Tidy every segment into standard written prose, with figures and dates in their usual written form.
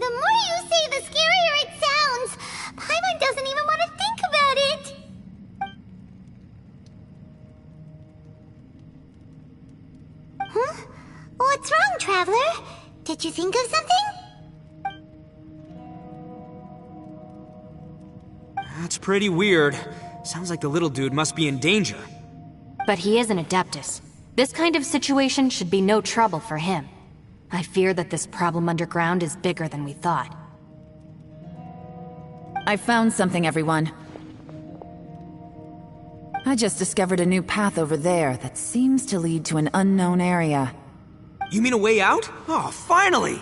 the more you say, the scarier it sounds. Paimon doesn't even want to think about it. Huh? What's wrong, Traveler? Did you think of something? That's pretty weird. Sounds like the little dude must be in danger. But he is an Adeptus. This kind of situation should be no trouble for him. I fear that this problem underground is bigger than we thought. I found something, everyone. I just discovered a new path over there that seems to lead to an unknown area. You mean a way out? Oh, finally! Yay!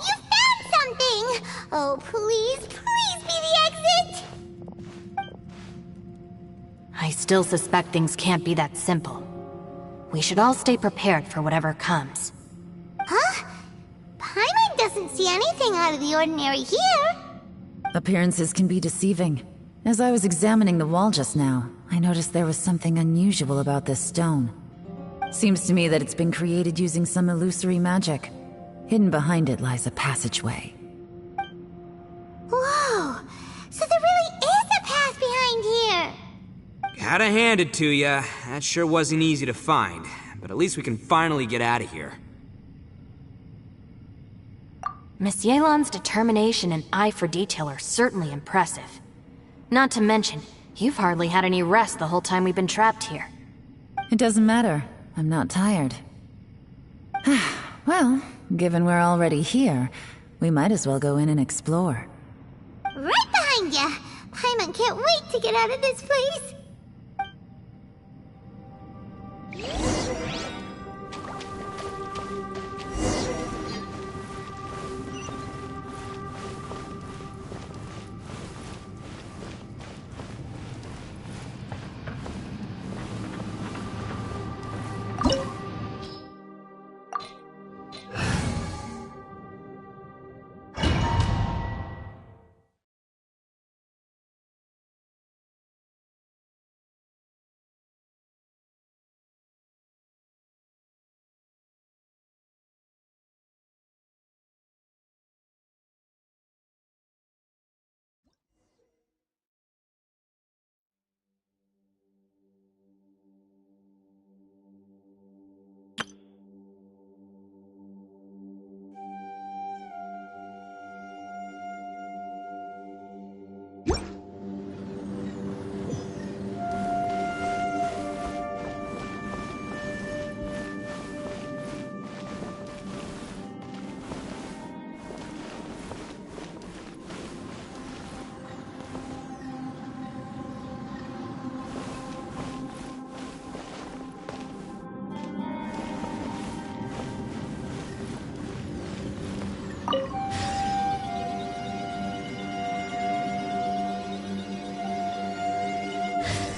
You found something! Oh, please, please be the exit! I still suspect things can't be that simple. We should all stay prepared for whatever comes. Huh? Paimon doesn't see anything out of the ordinary here. Appearances can be deceiving. As I was examining the wall just now, I noticed there was something unusual about this stone. Seems to me that it's been created using some illusory magic. Hidden behind it lies a passageway. Whoa! So there really is a path behind here! Gotta hand it to ya. That sure wasn't easy to find. But at least we can finally get out of here. Miss Yelan's determination and eye for detail are certainly impressive. Not to mention, you've hardly had any rest the whole time we've been trapped here. It doesn't matter. I'm not tired. Well, given we're already here, we might as well go in and explore. Right behind ya! Paimon can't wait to get out of this place!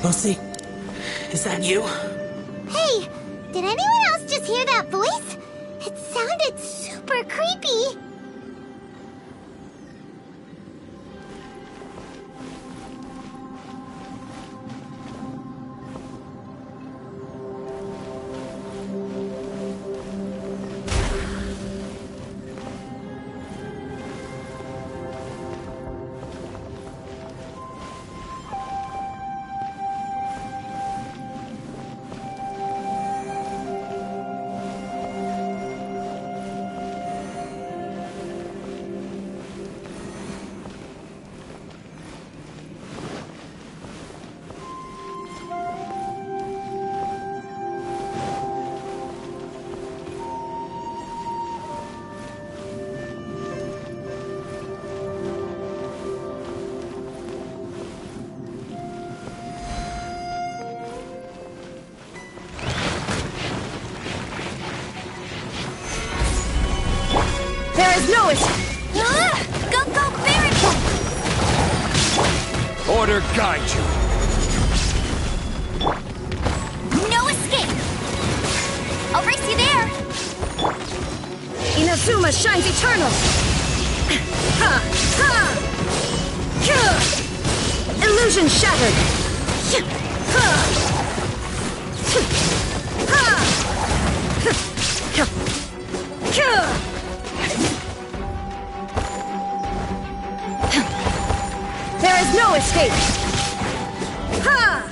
Lucy, is that you? Hey, did anyone else just hear that voice? It sounded super creepy. There is no escape! Go, go, barricade! Order guide you. No escape! I'll race you there! Inazuma shines eternal! Ha! Ha! Kyah! Illusion shattered! Ha! Ha! No escape! Ha!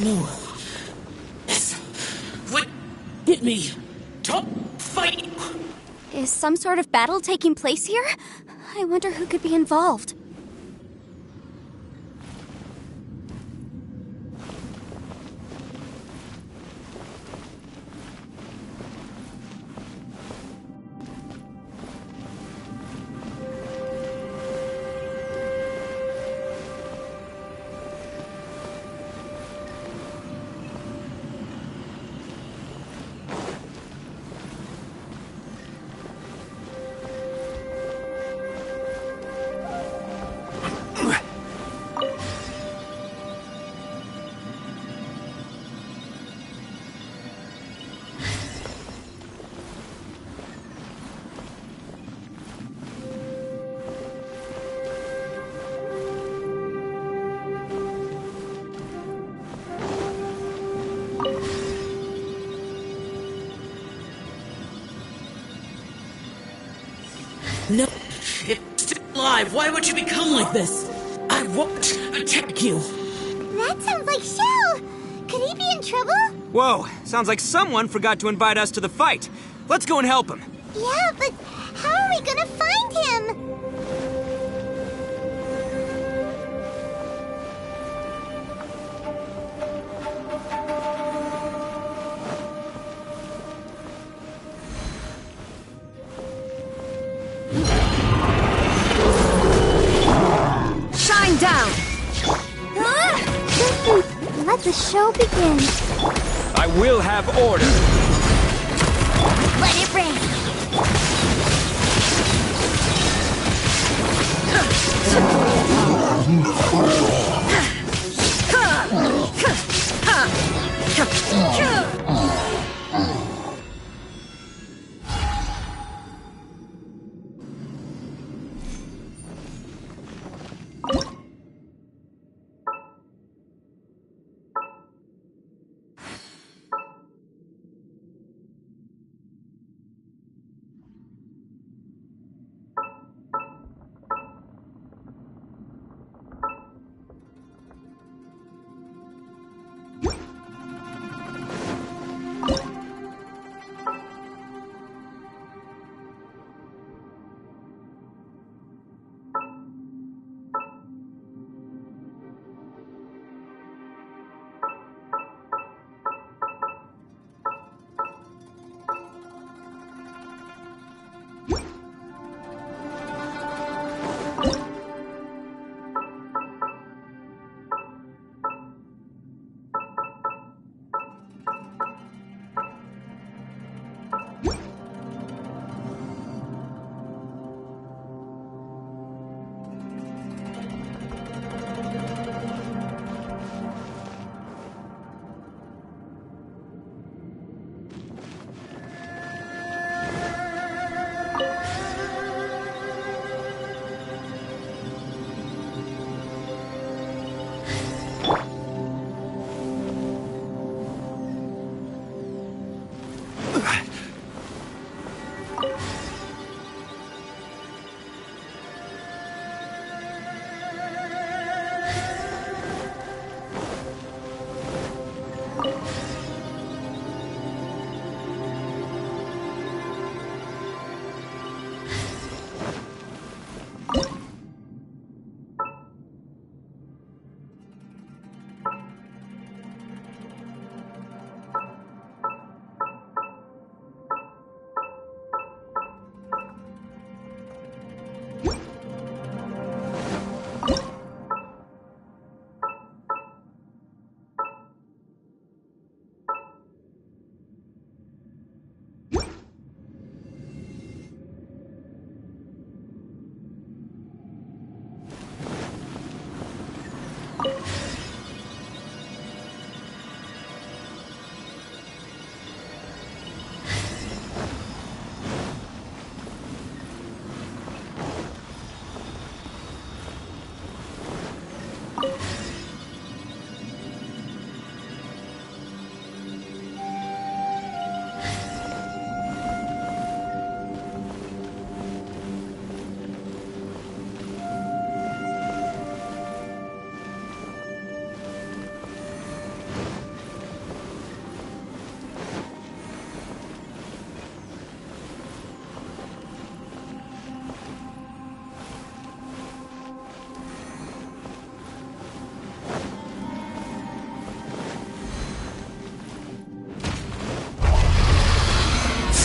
No. This would get me. Don't fight. Is some sort of battle taking place here? I wonder who could be involved. No, it's still alive. Why would you become like this? I won't attack you. That sounds like Shell. Could he be in trouble? Whoa, sounds like someone forgot to invite us to the fight. Let's go and help him. Yeah, but how are we gonna find him? Shine down! Let the show begin. I will have order. Let it rain.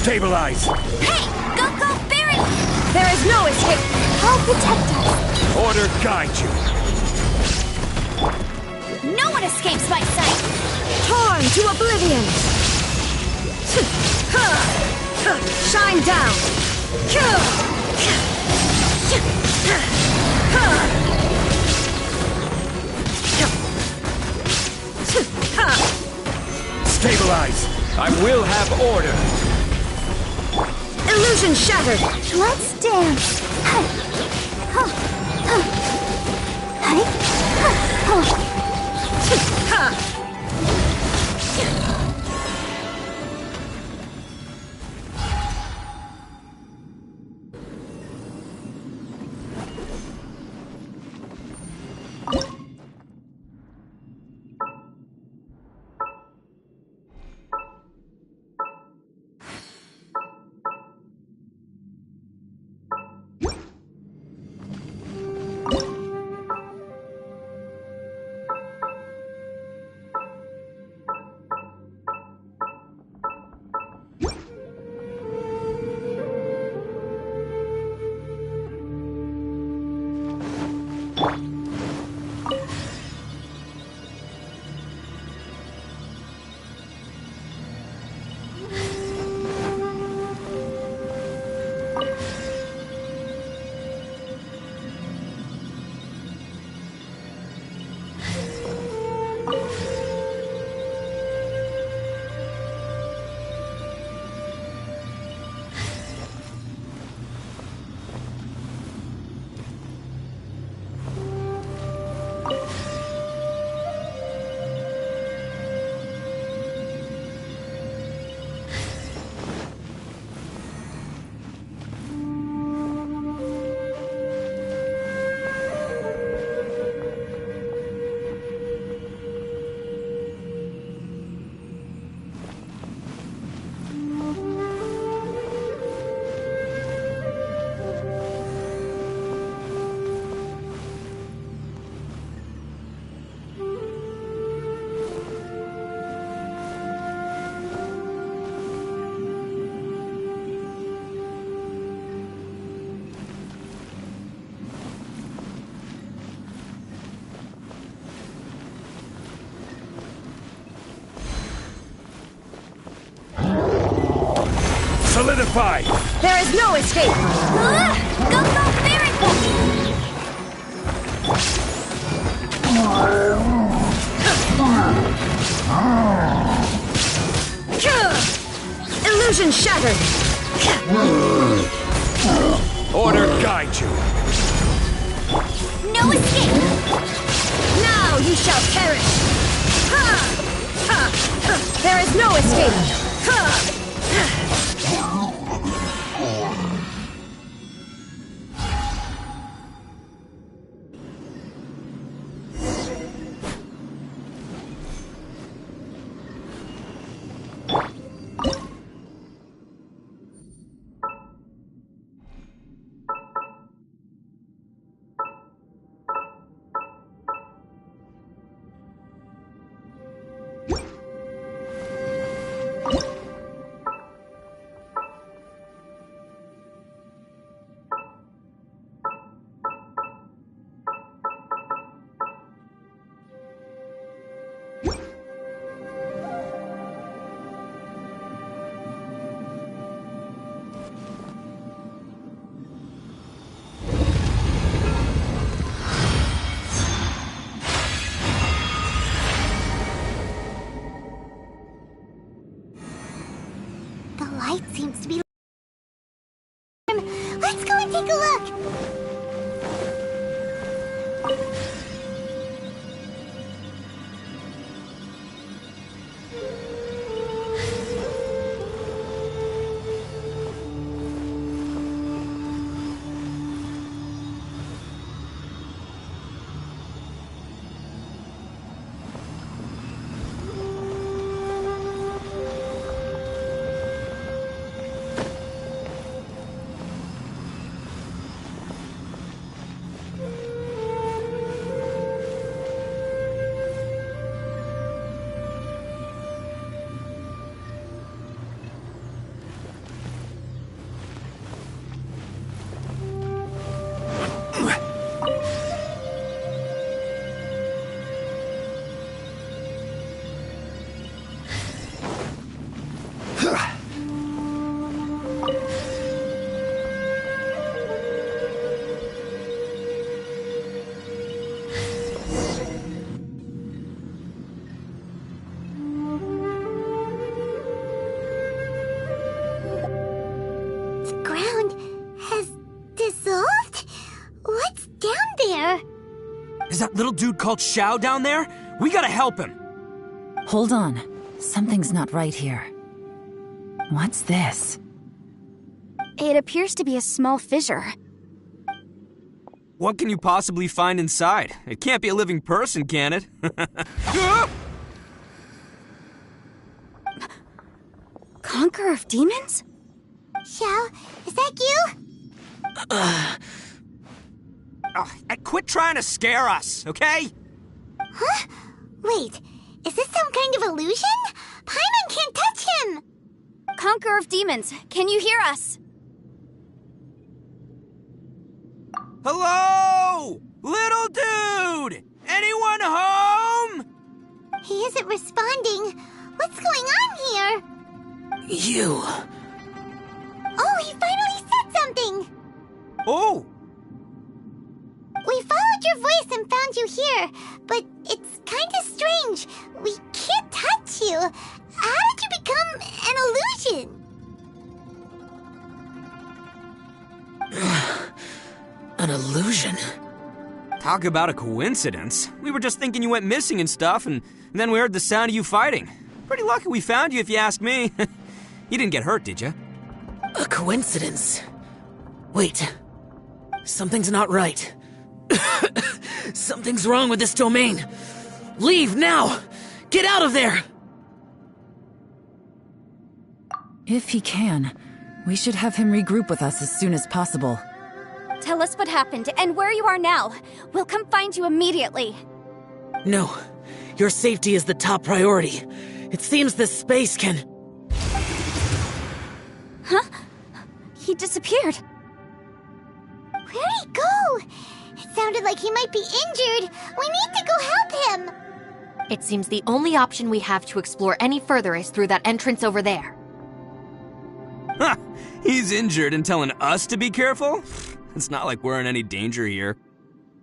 Stabilize! Hey! Go, Perilous! There is no escape! I'll protect us. Order guide you! No one escapes my sight. Torn to oblivion! Shine down! Stabilize! I will have order! Illusion shattered! Let's dance. Solidify! There is no escape! Go miracle! Illusion shattered! Order guide you! No escape! Now you shall perish! Ha! Ha! Ha! There is no escape! Ha! The light seems to be... Let's go and take a look! The ground has dissolved? What's down there? Is that little dude called Xiao down there? We gotta help him! Hold on. Something's not right here. What's this? It appears to be a small fissure. What can you possibly find inside? It can't be a living person, can it? Conqueror of demons? Xiao, is that you? Quit trying to scare us, okay? Huh? Wait, is this some kind of illusion? Paimon can't touch him! Conqueror of demons, can you hear us? Hello? Little dude! Anyone home? He isn't responding. What's going on here? You. Oh, he finally said something! Oh! We followed your voice and found you here, but it's kinda strange. We can't touch you. How did you become an illusion? An illusion? Talk about a coincidence. We were just thinking you went missing and stuff, and then we heard the sound of you fighting. Pretty lucky we found you, if you ask me. You didn't get hurt, did you? A coincidence? Wait. Something's not right. Something's wrong with this domain. Leave now! Get out of there! If he can, we should have him regroup with us as soon as possible. Tell us what happened and where you are now. We'll come find you immediately. No. Your safety is the top priority. It seems this space can... Huh? He disappeared. Where'd he go? It sounded like he might be injured. We need to go help him. It seems the only option we have to explore any further is through that entrance over there. Huh, he's injured and telling us to be careful? It's not like we're in any danger here.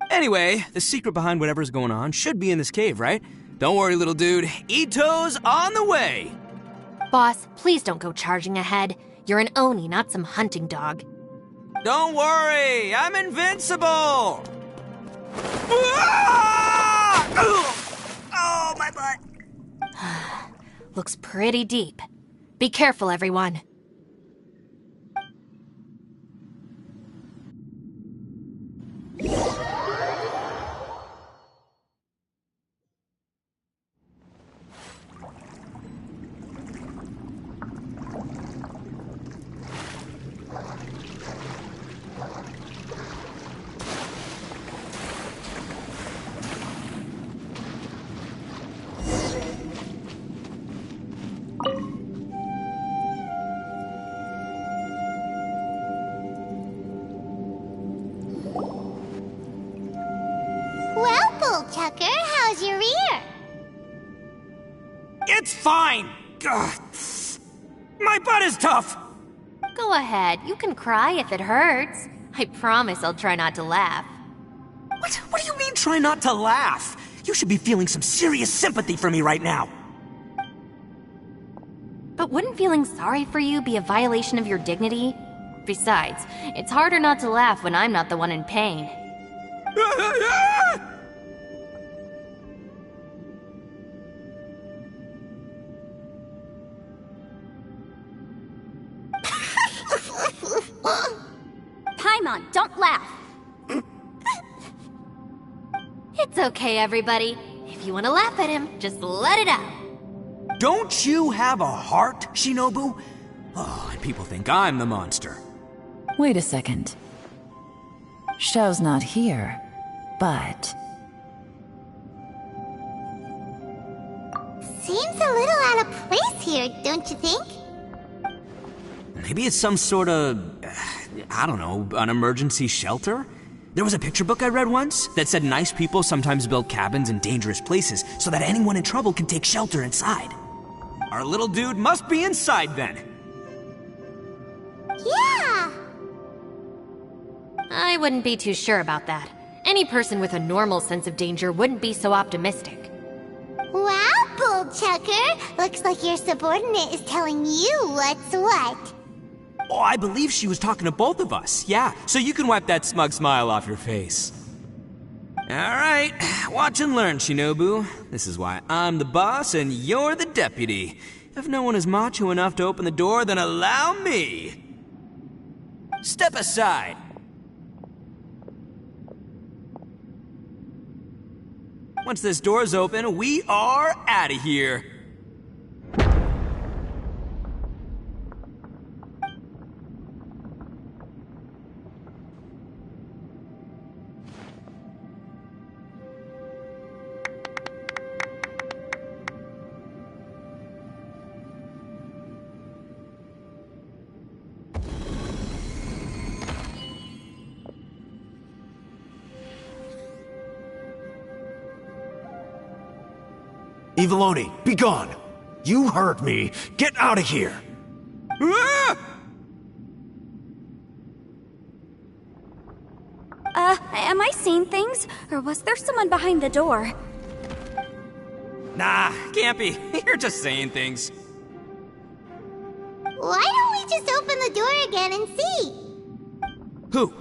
Anyway, the secret behind whatever's going on should be in this cave, right? Don't worry, little dude. Ito's on the way! Boss, please don't go charging ahead. You're an Oni, not some hunting dog. Don't worry, I'm invincible! Oh, my butt! Looks pretty deep. Be careful, everyone. Well, Bullchucker, how's your ear? It's fine! Ugh. My butt is tough! Go ahead, you can cry if it hurts. I promise I'll try not to laugh. What do you mean, try not to laugh? You should be feeling some serious sympathy for me right now. But wouldn't feeling sorry for you be a violation of your dignity? Besides, it's harder not to laugh when I'm not the one in pain. Paimon, don't laugh. It's okay, everybody. If you want to laugh at him, just let it out. Don't you have a heart, Shinobu? Oh, and people think I'm the monster. Wait a second. Xiao's not here, but... Seems a little out of place here, don't you think? Maybe it's some sort of, I don't know, an emergency shelter? There was a picture book I read once that said nice people sometimes build cabins in dangerous places so that anyone in trouble can take shelter inside. Our little dude must be inside then. Yeah! I wouldn't be too sure about that. Any person with a normal sense of danger wouldn't be so optimistic. Wow, Bullchucker! Looks like your subordinate is telling you what's what. Oh, I believe she was talking to both of us. Yeah, so you can wipe that smug smile off your face. All right, watch and learn, Shinobu. This is why I'm the boss and you're the deputy. If no one is macho enough to open the door, then allow me. Step aside. Once this door's open, we are out of here. Eviloni, be gone! You heard me! Get out of here! Ah! Am I seeing things? Or was there someone behind the door? Nah, can't be. You're just saying things. Why don't we just open the door again and see? Who?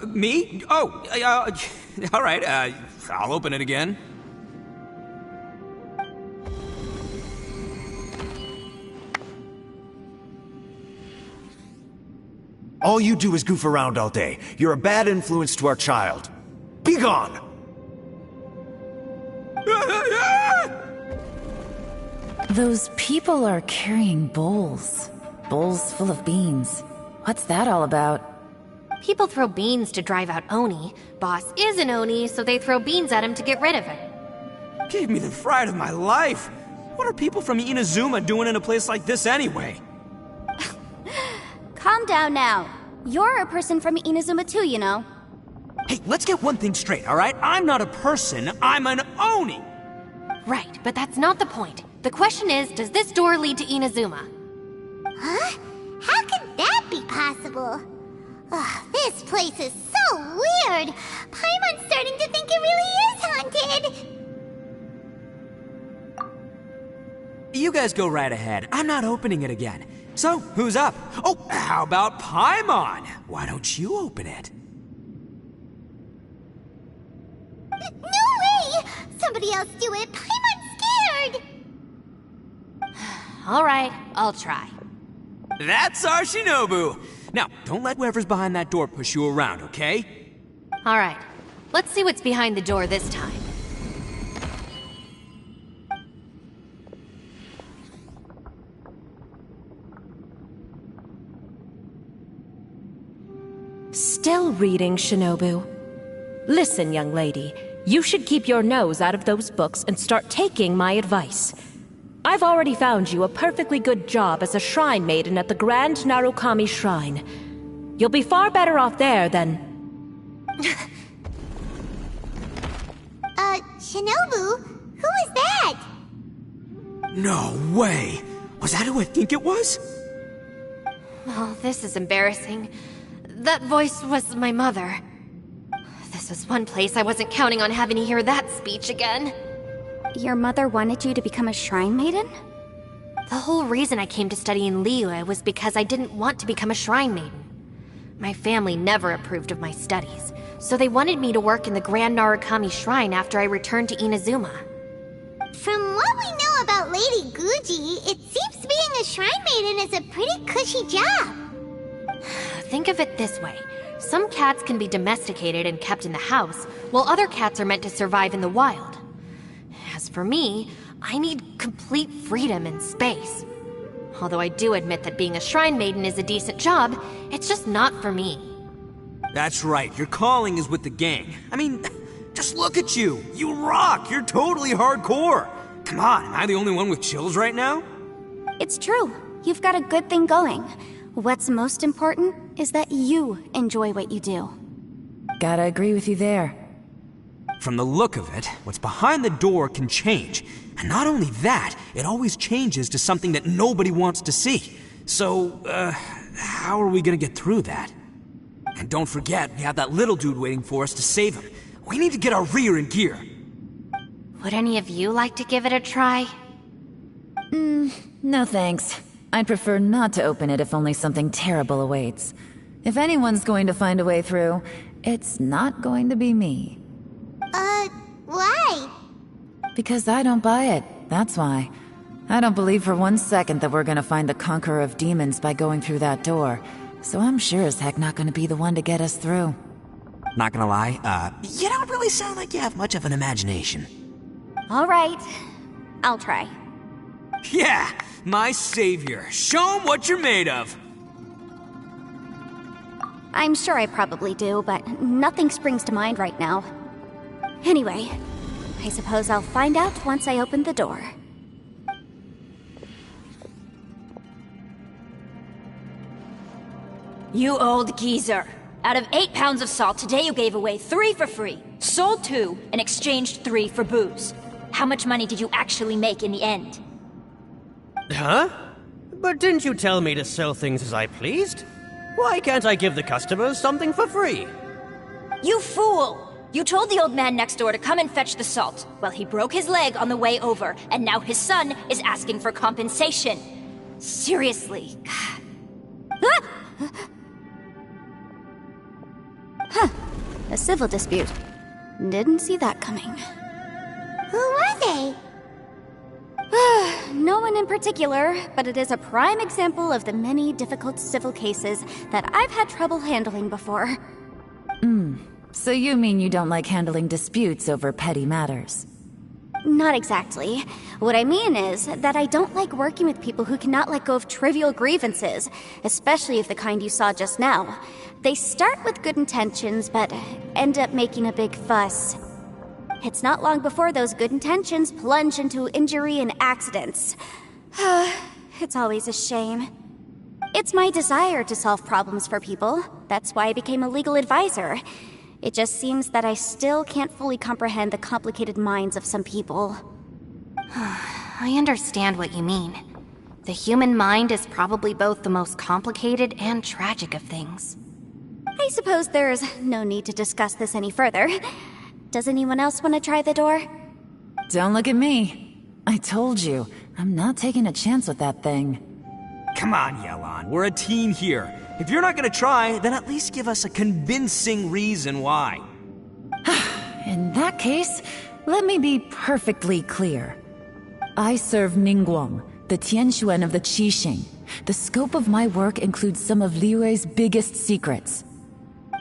Me? Oh, all right, I'll open it again. All you do is goof around all day. You're a bad influence to our child. Be gone! Those people are carrying bowls. Bowls full of beans. What's that all about? People throw beans to drive out Oni. Boss is an Oni, so they throw beans at him to get rid of him. Gave me the fright of my life. What are people from Inazuma doing in a place like this anyway? Calm down now. You're a person from Inazuma too, you know. Hey, let's get one thing straight, all right? I'm not a person, I'm an Oni! Right, but that's not the point. The question is, does this door lead to Inazuma? Huh? How could that be possible? Ugh, this place is so weird. Paimon's starting to think it really is haunted. You guys go right ahead. I'm not opening it again. So, who's up? Oh, how about Paimon? Why don't you open it? No way! Somebody else do it. Paimon's scared. All right, I'll try. That's our Shinobu! Now, don't let whoever's behind that door push you around, okay? All right, let's see what's behind the door this time. Still reading, Shinobu. Listen, young lady, you should keep your nose out of those books and start taking my advice. I've already found you a perfectly good job as a shrine maiden at the Grand Narukami Shrine. You'll be far better off there than... Shinobu? Who is that? No way! Was that who I think it was? Oh, this is embarrassing. That voice was my mother. This was one place I wasn't counting on having to hear that speech again. Your mother wanted you to become a shrine maiden? The whole reason I came to study in Liyue was because I didn't want to become a shrine maiden. My family never approved of my studies, so they wanted me to work in the Grand Narukami Shrine after I returned to Inazuma. From what we know about Lady Guji, it seems being a shrine maiden is a pretty cushy job. Think of it this way. Some cats can be domesticated and kept in the house, while other cats are meant to survive in the wild. As for me, I need complete freedom and space. Although I do admit that being a shrine maiden is a decent job, it's just not for me. That's right, your calling is with the gang. I mean, just look at you. You rock, you're totally hardcore. Come on, am I the only one with chills right now? It's true. You've got a good thing going. What's most important is that you enjoy what you do. Gotta agree with you there. From the look of it, what's behind the door can change. And not only that, it always changes to something that nobody wants to see. So, how are we gonna get through that? And don't forget, we have that little dude waiting for us to save him. We need to get our rear in gear. Would any of you like to give it a try? No thanks. I'd prefer not to open it if only something terrible awaits. If anyone's going to find a way through, it's not going to be me. Why? Because I don't buy it, that's why. I don't believe for one second that we're gonna find the Conqueror of Demons by going through that door. So I'm sure as heck not gonna be the one to get us through. Not gonna lie, you don't really sound like you have much of an imagination. All right. I'll try. Yeah, my savior. Show 'em what you're made of. I'm sure I probably do, but nothing springs to mind right now. Anyway, I suppose I'll find out once I open the door. You old geezer. Out of 8 pounds of salt, today you gave away 3 for free, sold 2, and exchanged 3 for booze. How much money did you actually make in the end? Huh? But didn't you tell me to sell things as I pleased? Why can't I give the customers something for free? You fool! You told the old man next door to come and fetch the salt. Well, he broke his leg on the way over, and now his son is asking for compensation. Seriously. a civil dispute. Didn't see that coming. Who were they? No one in particular, but it is a prime example of the many difficult civil cases that I've had trouble handling before. So you mean you don't like handling disputes over petty matters? Not exactly. What I mean is that I don't like working with people who cannot let go of trivial grievances, especially of the kind you saw just now. They start with good intentions, but end up making a big fuss. It's not long before those good intentions plunge into injury and accidents. It's always a shame. It's my desire to solve problems for people. That's why I became a legal advisor. It just seems that I still can't fully comprehend the complicated minds of some people. I understand what you mean. The human mind is probably both the most complicated and tragic of things. I suppose there's no need to discuss this any further. Does anyone else want to try the door? Don't look at me. I told you, I'm not taking a chance with that thing. Come on, Yelan, we're a team here. If you're not gonna try, then at least give us a convincing reason why. In that case, let me be perfectly clear. I serve Ningguang, the Tianxuan of the Qixing. The scope of my work includes some of Liyue's biggest secrets.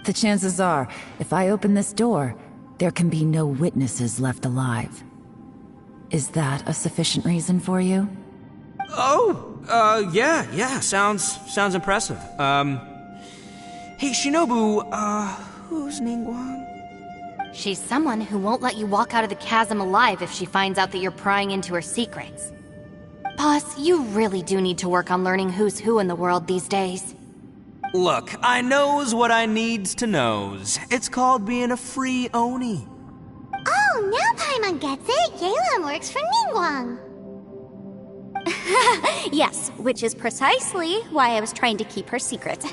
The chances are, if I open this door, there can be no witnesses left alive. Is that a sufficient reason for you? Yeah, sounds impressive. Hey, Shinobu, who's Ningguang? She's someone who won't let you walk out of the chasm alive if she finds out that you're prying into her secrets. Boss, you really do need to work on learning who's who in the world these days. Look, I knows what I needs to knows. It's called being a free Oni. Oh, now Paimon gets it. Yelan works for Ningguang. Yes, which is precisely why I was trying to keep her secret.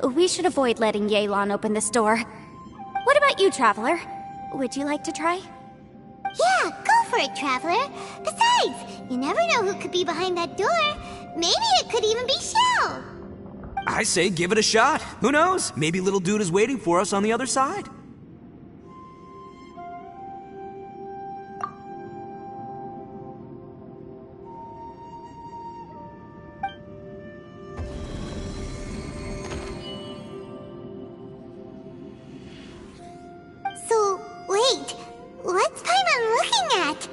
We should avoid letting Yelan open this door. What about you, Traveler? Would you like to try? Yeah, go for it, Traveler. Besides, you never know who could be behind that door. Maybe it could even be Shell. I say give it a shot. Who knows? Maybe little dude is waiting for us on the other side. So, wait. What's Paimon looking at?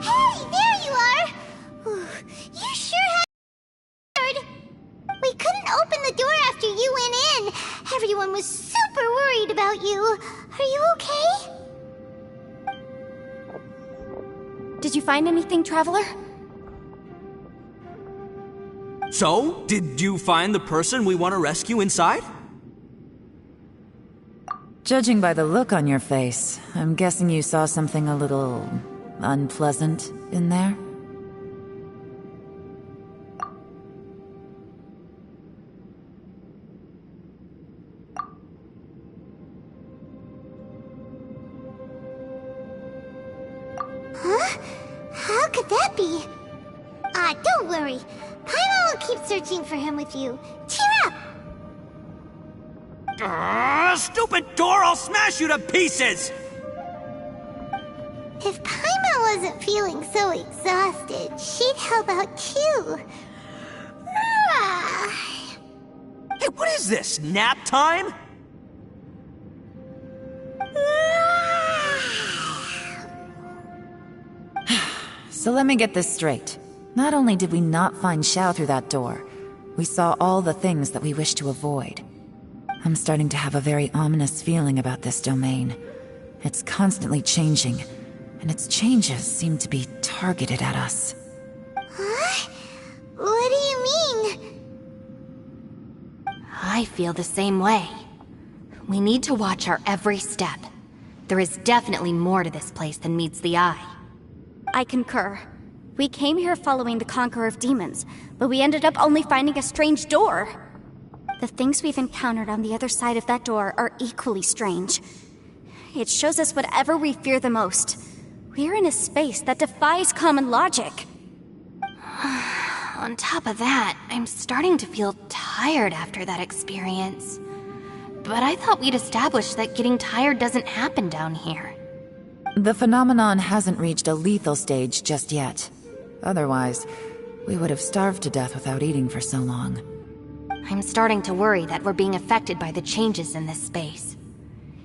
Hey, there you are! You sure had... We couldn't open the door after you went in. Everyone was super worried about you. Are you okay? Did you find anything, Traveler? So, did you find the person we want to rescue inside? Judging by the look on your face, I'm guessing you saw something a little unpleasant in there? Huh? How could that be? Don't worry. Paimon will keep searching for him with you. Cheer up! Stupid door! I'll smash you to pieces! If Paimon wasn't feeling so exhausted, she'd help out too. Hey, what is this? Nap time? So let me get this straight. Not only did we not find Xiao through that door, we saw all the things that we wish to avoid. I'm starting to have a very ominous feeling about this domain. It's constantly changing, and its changes seem to be targeted at us. Huh? What do you mean? I feel the same way. We need to watch our every step. There is definitely more to this place than meets the eye. I concur. We came here following the Conqueror of Demons, but we ended up only finding a strange door. The things we've encountered on the other side of that door are equally strange. It shows us whatever we fear the most. We're in a space that defies common logic. On top of that, I'm starting to feel tired after that experience. But I thought we'd established that getting tired doesn't happen down here. The phenomenon hasn't reached a lethal stage just yet. Otherwise, we would have starved to death without eating for so long. I'm starting to worry that we're being affected by the changes in this space.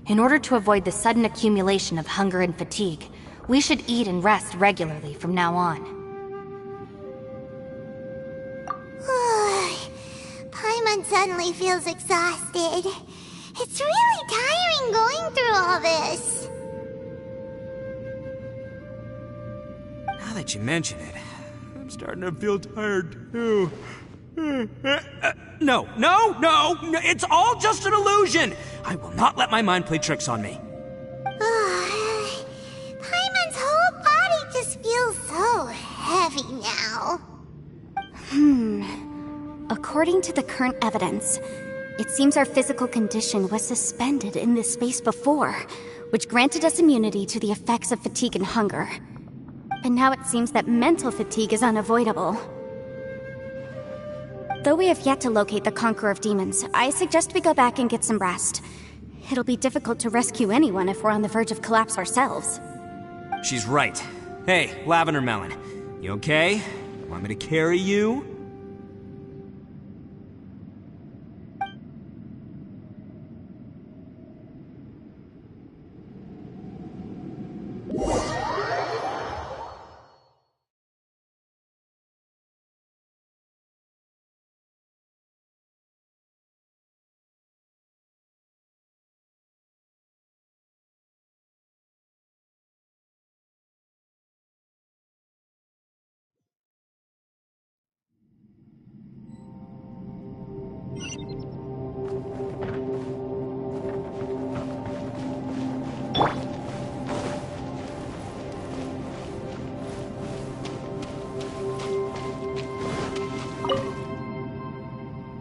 In order to avoid the sudden accumulation of hunger and fatigue, we should eat and rest regularly from now on. Paimon suddenly feels exhausted. It's really tiring going through all this. Now that you mention it, I'm starting to feel tired too. No, it's all just an illusion! I will not let my mind play tricks on me. Paimon's whole body just feels so heavy now. According to the current evidence, it seems our physical condition was suspended in this space before, which granted us immunity to the effects of fatigue and hunger. But now it seems that mental fatigue is unavoidable. Though we have yet to locate the Conqueror of Demons, I suggest we go back and get some rest. It'll be difficult to rescue anyone if we're on the verge of collapse ourselves. She's right. Hey, Lavender Melon, you okay? Want me to carry you?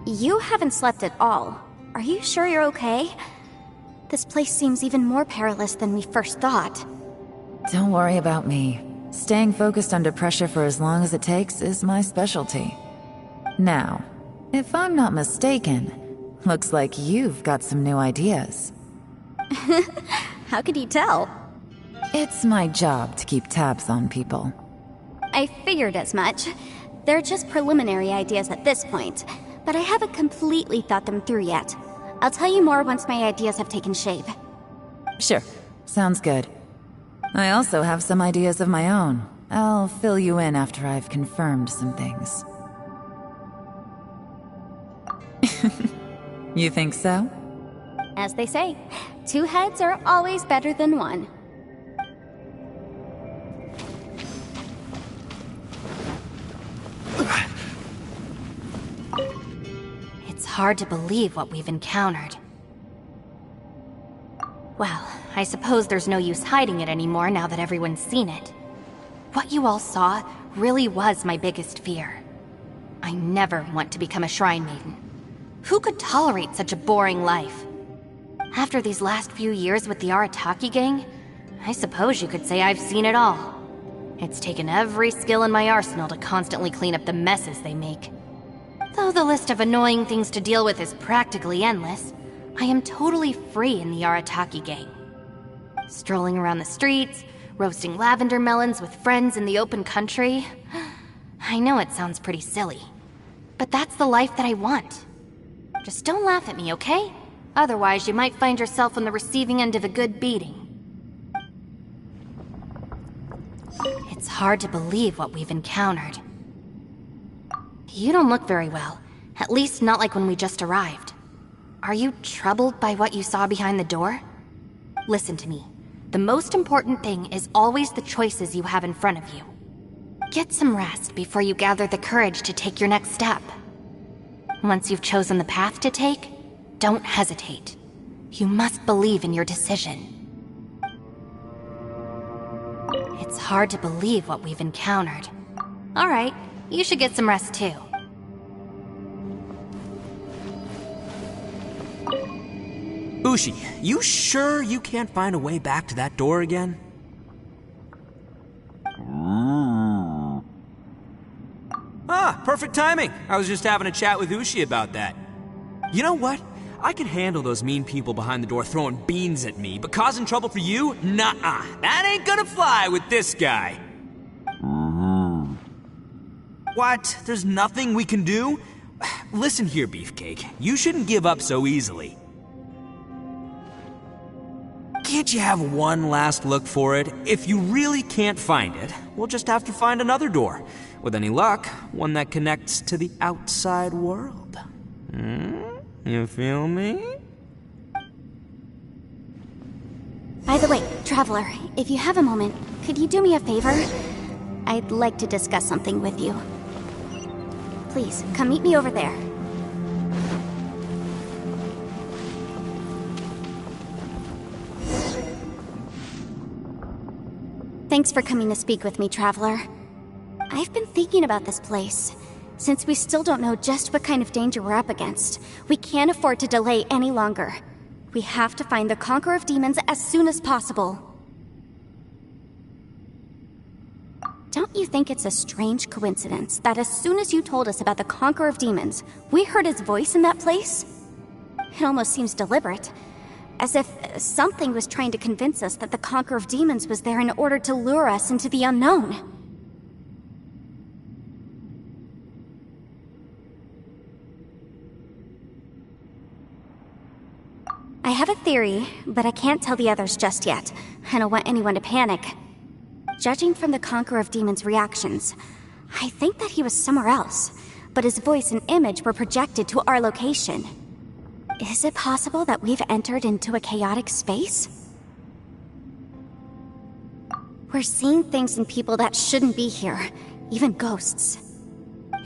You haven't slept at all. Are you sure you're okay? This place seems even more perilous than we first thought. Don't worry about me. Staying focused under pressure for as long as it takes is my specialty. Now, if I'm not mistaken, looks like you've got some new ideas. How could you tell? It's my job to keep tabs on people. I figured as much. They're just preliminary ideas at this point, but I haven't completely thought them through yet. I'll tell you more once my ideas have taken shape. Sure, sounds good. I also have some ideas of my own. I'll fill you in after I've confirmed some things. You think so? As they say, 2 heads are always better than 1. It's hard to believe what we've encountered. Well, I suppose there's no use hiding it anymore now that everyone's seen it. What you all saw really was my biggest fear. I never want to become a shrine maiden. Who could tolerate such a boring life? After these last few years with the Arataki gang, I suppose you could say I've seen it all. It's taken every skill in my arsenal to constantly clean up the messes they make. Though the list of annoying things to deal with is practically endless, I am totally free in the Arataki gang. Strolling around the streets, roasting lavender melons with friends in the open country. I know it sounds pretty silly, but that's the life that I want. Just don't laugh at me, okay? Otherwise, you might find yourself on the receiving end of a good beating. It's hard hard to believe what we've encountered. You don't look very well. At least not like when we just arrived. Are you troubled by what you saw behind the door? Listen to me. The most important thing is always the choices you have in front of you. Get some rest before you gather the courage to take your next step. Once you've chosen the path to take, don't hesitate. You must believe in your decision. It's hard to believe what we've encountered. Alright, you should get some rest too. Ushi, you sure you can't find a way back to that door again? Ah, perfect timing. I was just having a chat with Ushi about that. You know what? I can handle those mean people behind the door throwing beans at me, but causing trouble for you? Nuh-uh. That ain't gonna fly with this guy. What? There's nothing we can do? Listen here, Beefcake. You shouldn't give up so easily. Can't you have one last look for it? If you really can't find it, we'll just have to find another door. With any luck, one that connects to the outside world. You feel me? By the way, Traveler, if you have a moment, could you do me a favor? I'd like to discuss something with you. Please, come meet me over there. Thanks for coming to speak with me, Traveler. I've been thinking about this place. Since we still don't know just what kind of danger we're up against, we can't afford to delay any longer. We have to find the Conqueror of Demons as soon as possible. Don't you think it's a strange coincidence that as soon as you told us about the Conqueror of Demons, we heard his voice in that place? It almost seems deliberate. As if something was trying to convince us that the Conqueror of Demons was there in order to lure us into the unknown. I have a theory, but I can't tell the others just yet. I don't want anyone to panic. Judging from the Conqueror of Demons' reactions, I think that he was somewhere else, but his voice and image were projected to our location. Is it possible that we've entered into a chaotic space? We're seeing things in people that shouldn't be here, even ghosts.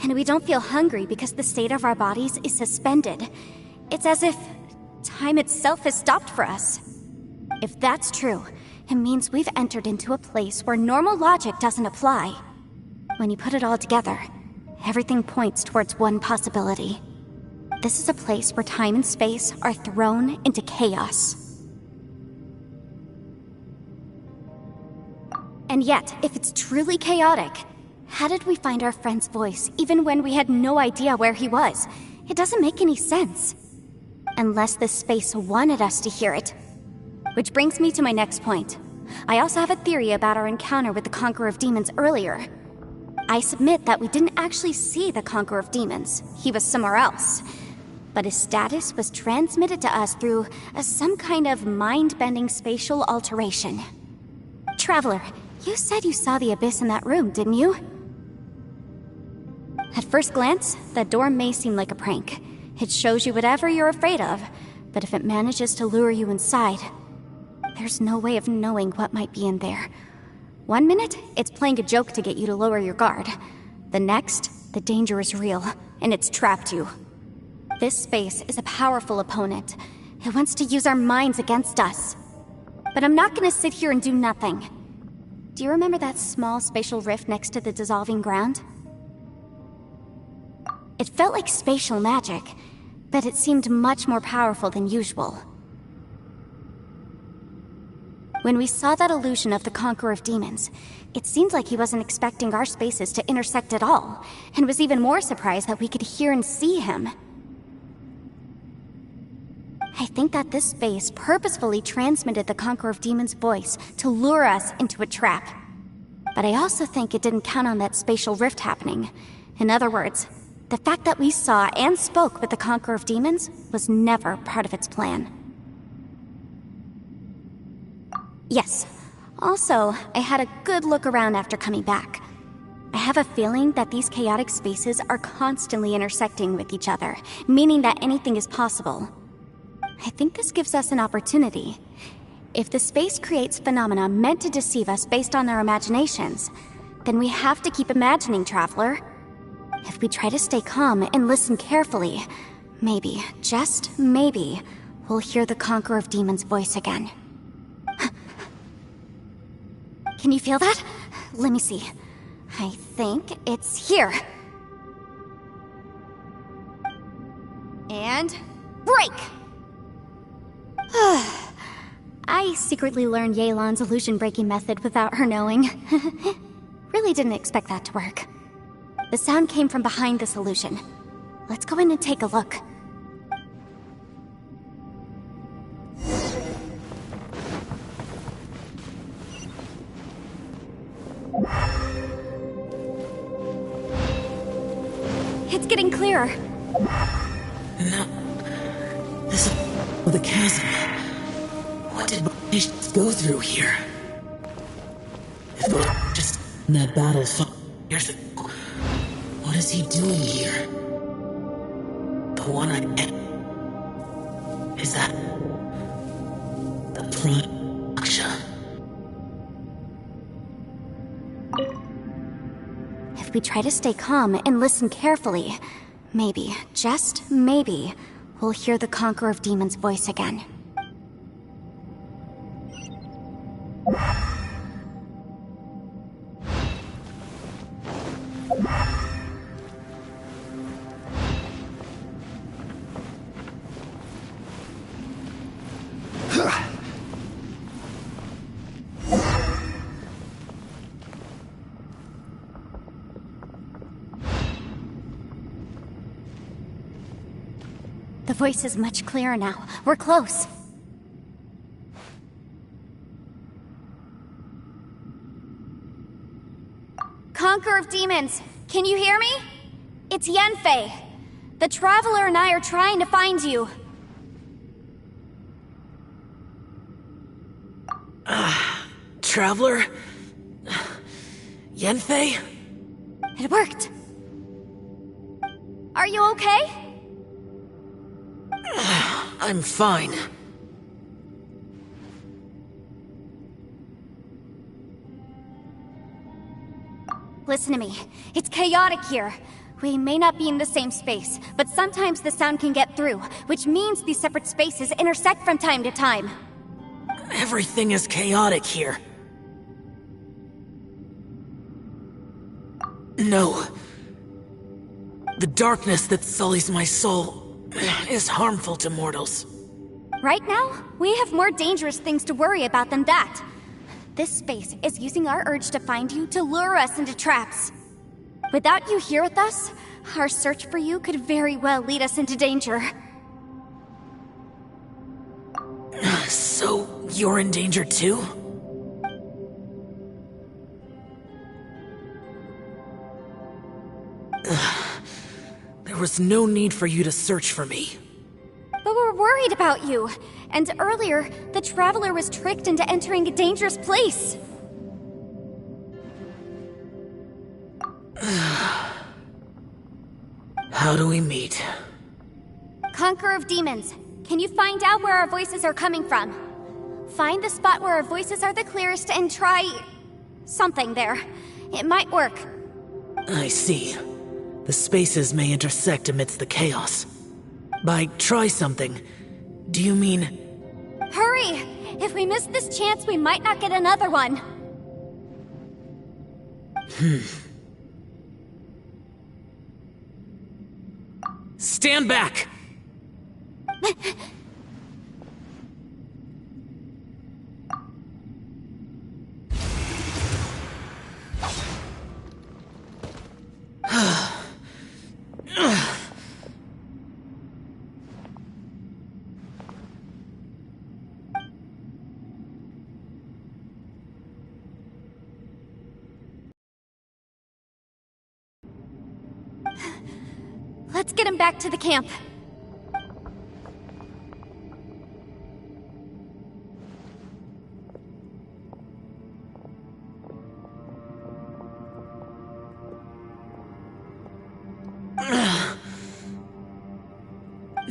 And we don't feel hungry because the state of our bodies is suspended. It's as if time itself has stopped for us. If that's true, it means we've entered into a place where normal logic doesn't apply. When you put it all together, everything points towards one possibility. This is a place where time and space are thrown into chaos. And yet, if it's truly chaotic, how did we find our friend's voice even when we had no idea where he was? It doesn't make any sense. Unless this space wanted us to hear it. Which brings me to my next point. I also have a theory about our encounter with the Conqueror of Demons earlier. I submit that we didn't actually see the Conqueror of Demons. He was somewhere else. But his status was transmitted to us through some kind of mind-bending spatial alteration. Traveler, you said you saw the abyss in that room, didn't you? At first glance, the door may seem like a prank. It shows you whatever you're afraid of, but if it manages to lure you inside, there's no way of knowing what might be in there. 1 minute, it's playing a joke to get you to lower your guard. The next, the danger is real, and it's trapped you. This space is a powerful opponent. It wants to use our minds against us. But I'm not gonna sit here and do nothing. Do you remember that small spatial rift next to the dissolving ground? It felt like spatial magic, but it seemed much more powerful than usual. When we saw that illusion of the Conqueror of Demons, it seemed like he wasn't expecting our spaces to intersect at all, and was even more surprised that we could hear and see him. I think that this space purposefully transmitted the Conqueror of Demons' voice to lure us into a trap. But I also think it didn't count on that spatial rift happening. In other words, the fact that we saw and spoke with the Conqueror of Demons was never part of its plan. Yes, Also, I had a good look around after coming back. I have a feeling that these chaotic spaces are constantly intersecting with each other, meaning that anything is possible. I think this gives us an opportunity. If the space creates phenomena meant to deceive us based on our imaginations, then we have to keep imagining, Traveler. If we try to stay calm and listen carefully, maybe, just maybe, we'll hear the Conqueror of Demons' voice again. Can you feel that? Let me see. I think it's here. And break! I secretly learned Yelan's illusion-breaking method without her knowing. Really didn't expect that to work. The sound came from behind this illusion. Let's go in and take a look. It's getting clearer. No. This is the chasm. What did we go through here? If we're just in that battle, here's the... What is he doing here? The one I... Is that... the Aksha? If we try to stay calm and listen carefully, maybe, just maybe, we'll hear the Conqueror of Demons' voice again. The voice is much clearer now. We're close. Conqueror of Demons, can you hear me? It's Yanfei. The Traveler and I are trying to find you. Traveler? Yanfei? It worked. Are you okay? I'm fine. Listen to me. It's chaotic here. We may not be in the same space, but sometimes the sound can get through, which means these separate spaces intersect from time to time. Everything is chaotic here. No. The darkness that sullies my soul is harmful to mortals. Right now, we have more dangerous things to worry about than that. This space is using our urge to find you to lure us into traps. Without you here with us, our search for you could very well lead us into danger. So, you're in danger too? There was no need for you to search for me. But we're worried about you. And earlier, the Traveler was tricked into entering a dangerous place. How do we meet? Conqueror of Demons, can you find out where our voices are coming from? Find the spot where our voices are the clearest and try... something there. It might work. I see. The spaces may intersect amidst the chaos. By try something, do you mean... Hurry! If we miss this chance, we might not get another one. Stand back! Let's get him back to the camp.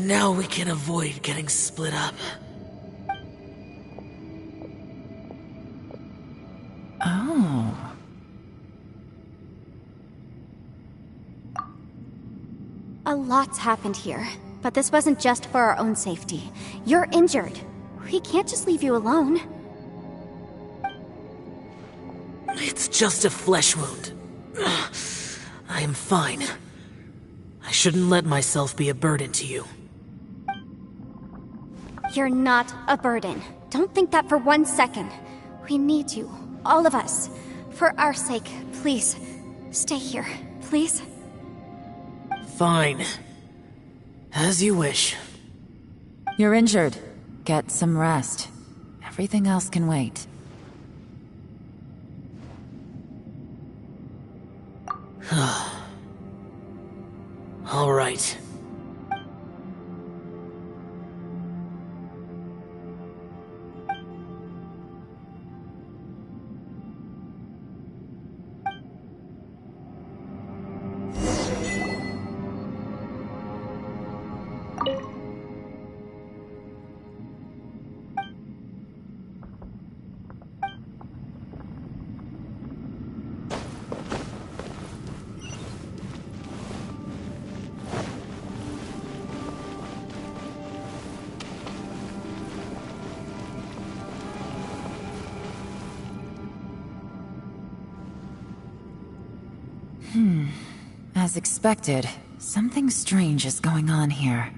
Now we can avoid getting split up. Oh. A lot's happened here, but this wasn't just for our own safety. You're injured. We can't just leave you alone. It's just a flesh wound. I am fine. I shouldn't let myself be a burden to you. You're not a burden. Don't think that for 1 second. We need you, all of us. For our sake, please, stay here, please. Fine. As you wish. You're injured. Get some rest. Everything else can wait. All right. As expected, something strange is going on here.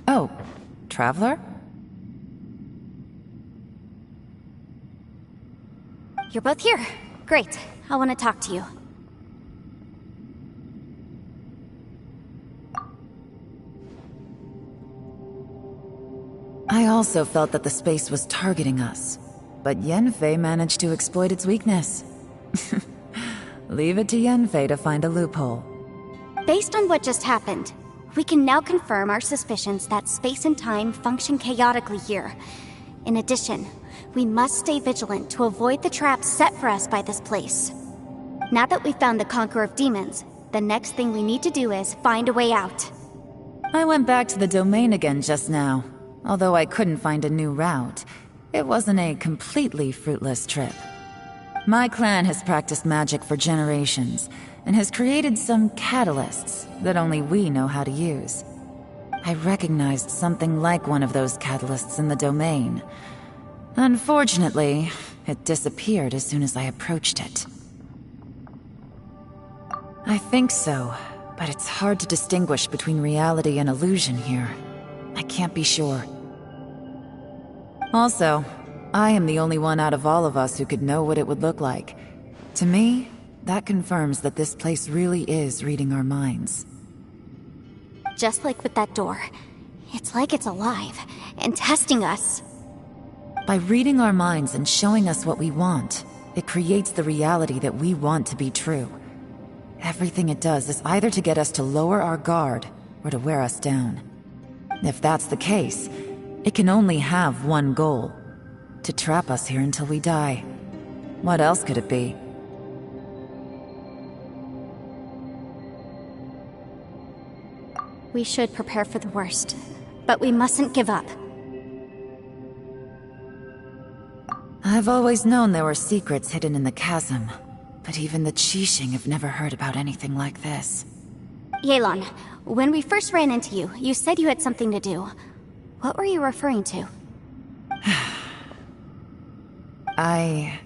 Oh, Traveler? You're both here. Great. I want to talk to you. I also felt that the space was targeting us, but Yenfei managed to exploit its weakness. Leave it to Yenfei to find a loophole. Based on what just happened, we can now confirm our suspicions that space and time function chaotically here. In addition, we must stay vigilant to avoid the traps set for us by this place. Now that we've found the Conqueror of Demons, the next thing we need to do is find a way out. I went back to the domain again just now. Although I couldn't find a new route, it wasn't a completely fruitless trip. My clan has practiced magic for generations, and has created some catalysts that only we know how to use. I recognized something like one of those catalysts in the domain. Unfortunately, it disappeared as soon as I approached it. I think so, but it's hard to distinguish between reality and illusion here. I can't be sure. Also, I am the only one out of all of us who could know what it would look like. To me, that confirms that this place really is reading our minds. Just like with that door, it's like it's alive and testing us. By reading our minds and showing us what we want, it creates the reality that we want to be true. Everything it does is either to get us to lower our guard or to wear us down. If that's the case, it can only have one goal: to trap us here until we die. What else could it be? We should prepare for the worst, but we mustn't give up. I've always known there were secrets hidden in the chasm, but even the Qixing have never heard about anything like this. Yelan, when we first ran into you, you said you had something to do. What were you referring to? I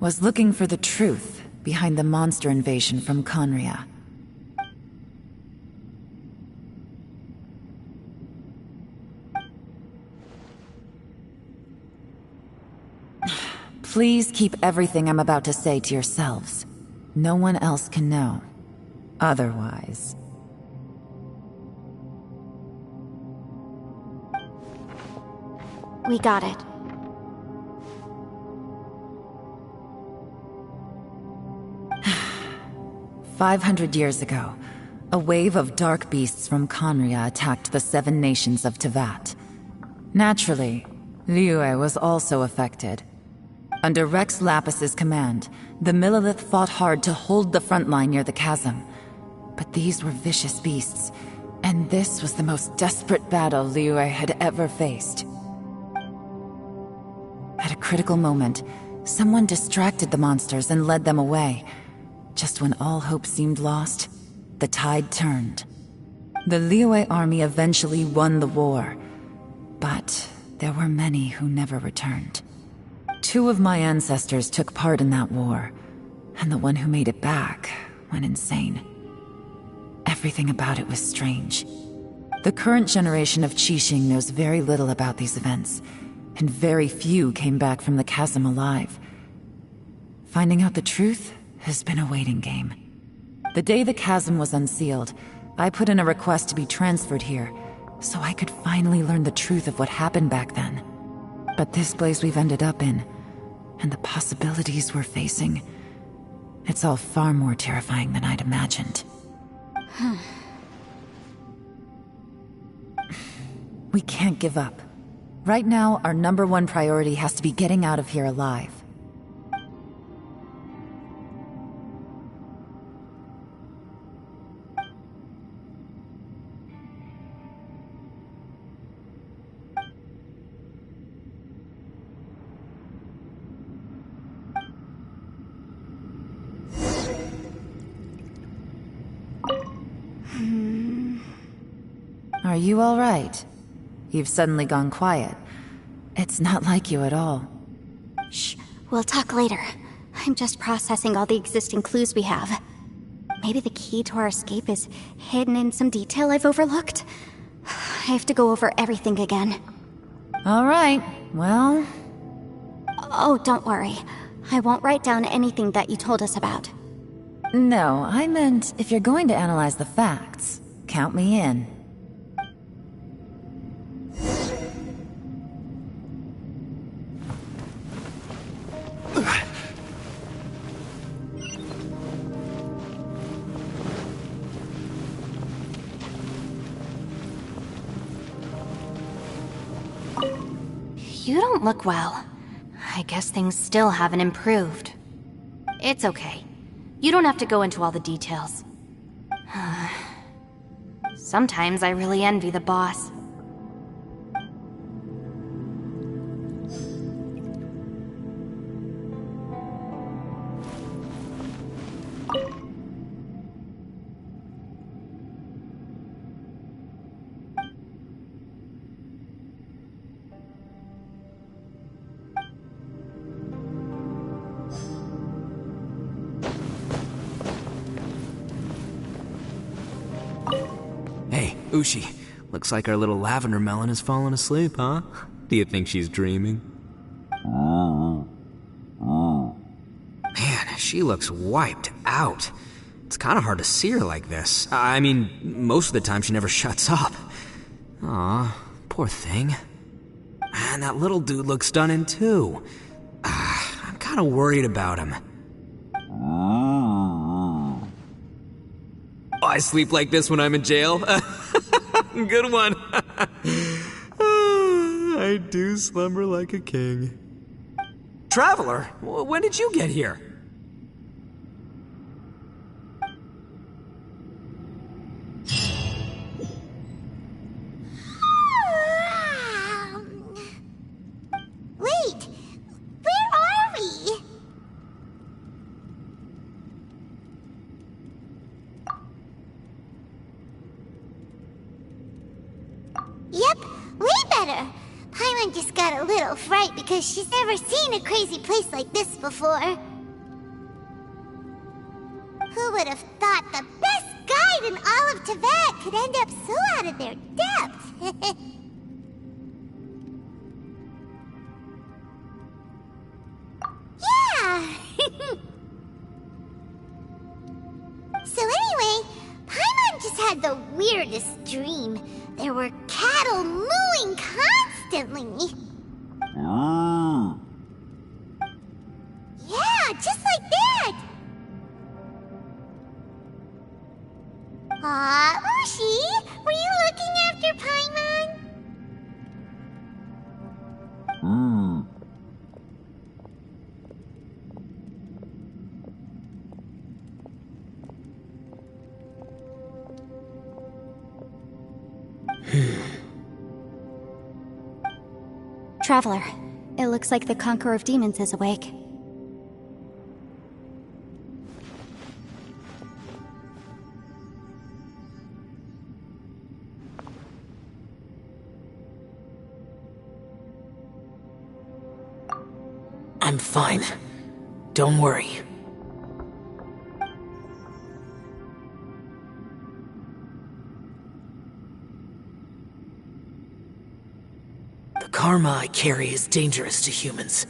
was looking for the truth behind the monster invasion from Conria. Please keep everything I'm about to say to yourselves. No one else can know. Otherwise... We got it. "500 years ago, a wave of dark beasts from Conria attacked the 7 nations of Tevat. Naturally, Liyue was also affected. Under Rex Lapis's command, the Millelith fought hard to hold the front line near the chasm. But these were vicious beasts, and this was the most desperate battle Liyue had ever faced. At a critical moment, someone distracted the monsters and led them away. Just when all hope seemed lost, the tide turned. The Liyue army eventually won the war, but there were many who never returned. 2 of my ancestors took part in that war, and the one who made it back went insane. Everything about it was strange. The current generation of Qixing knows very little about these events, and very few came back from the chasm alive. Finding out the truth has been a waiting game. The day the chasm was unsealed, I put in a request to be transferred here, so I could finally learn the truth of what happened back then. But this place we've ended up in, and the possibilities we're facing, it's all far more terrifying than I'd imagined. We can't give up. Right now, our #1 priority has to be getting out of here alive. Are you all right? You've suddenly gone quiet. It's not like you at all. Shh, we'll talk later. I'm just processing all the existing clues we have. Maybe the key to our escape is hidden in some detail I've overlooked. I have to go over everything again. All right, well... Oh, don't worry. I won't write down anything that you told us about. No, I meant if you're going to analyze the facts, count me in. You don't look well. I guess things still haven't improved. It's okay. You don't have to go into all the details. Sometimes I really envy the boss. Hey, Ushi. Looks like our little lavender melon has fallen asleep, huh? Do you think she's dreaming? Man, she looks wiped out. It's kind of hard to see her like this. I mean, most of the time she never shuts up. Aw, poor thing. Man, that little dude looks stunning too. I'm kind of worried about him. Oh, I sleep like this when I'm in jail? Good one. I do slumber like a king. Traveler, when did you get here? Wait, where are we? Yep, way better. Paimon just got a little fright because she's never seen a crazy place like this before. Who would have thought the best guide in all of Tibet could end up so out of their depth? Yeah! So anyway, Paimon just had the weirdest dream. There were cattle mooing constantly. Yeah, just like that. Aw, Ushi, were you looking after Paimon? Traveler, it looks like the Conqueror of Demons is awake. I'm fine. Don't worry. The karma I carry is dangerous to humans.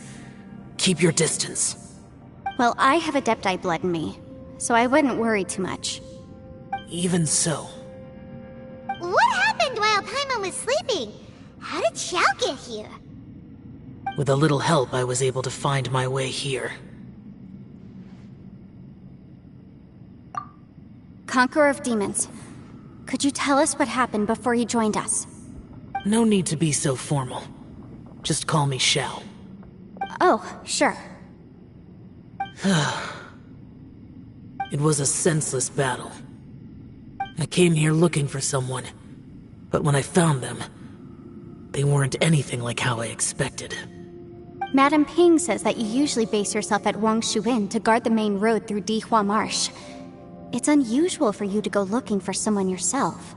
Keep your distance. Well, I have Adepti blood in me, so I wouldn't worry too much. Even so. What happened while Paimon was sleeping? How did Xiao get here? With a little help, I was able to find my way here. Conqueror of Demons, could you tell us what happened before you joined us? No need to be so formal. Just call me Xiao. Oh, sure. It was a senseless battle. I came here looking for someone, but when I found them, they weren't anything like how I expected. Madame Ping says that you usually base yourself at Wangshu Inn to guard the main road through Dihua Marsh. It's unusual for you to go looking for someone yourself.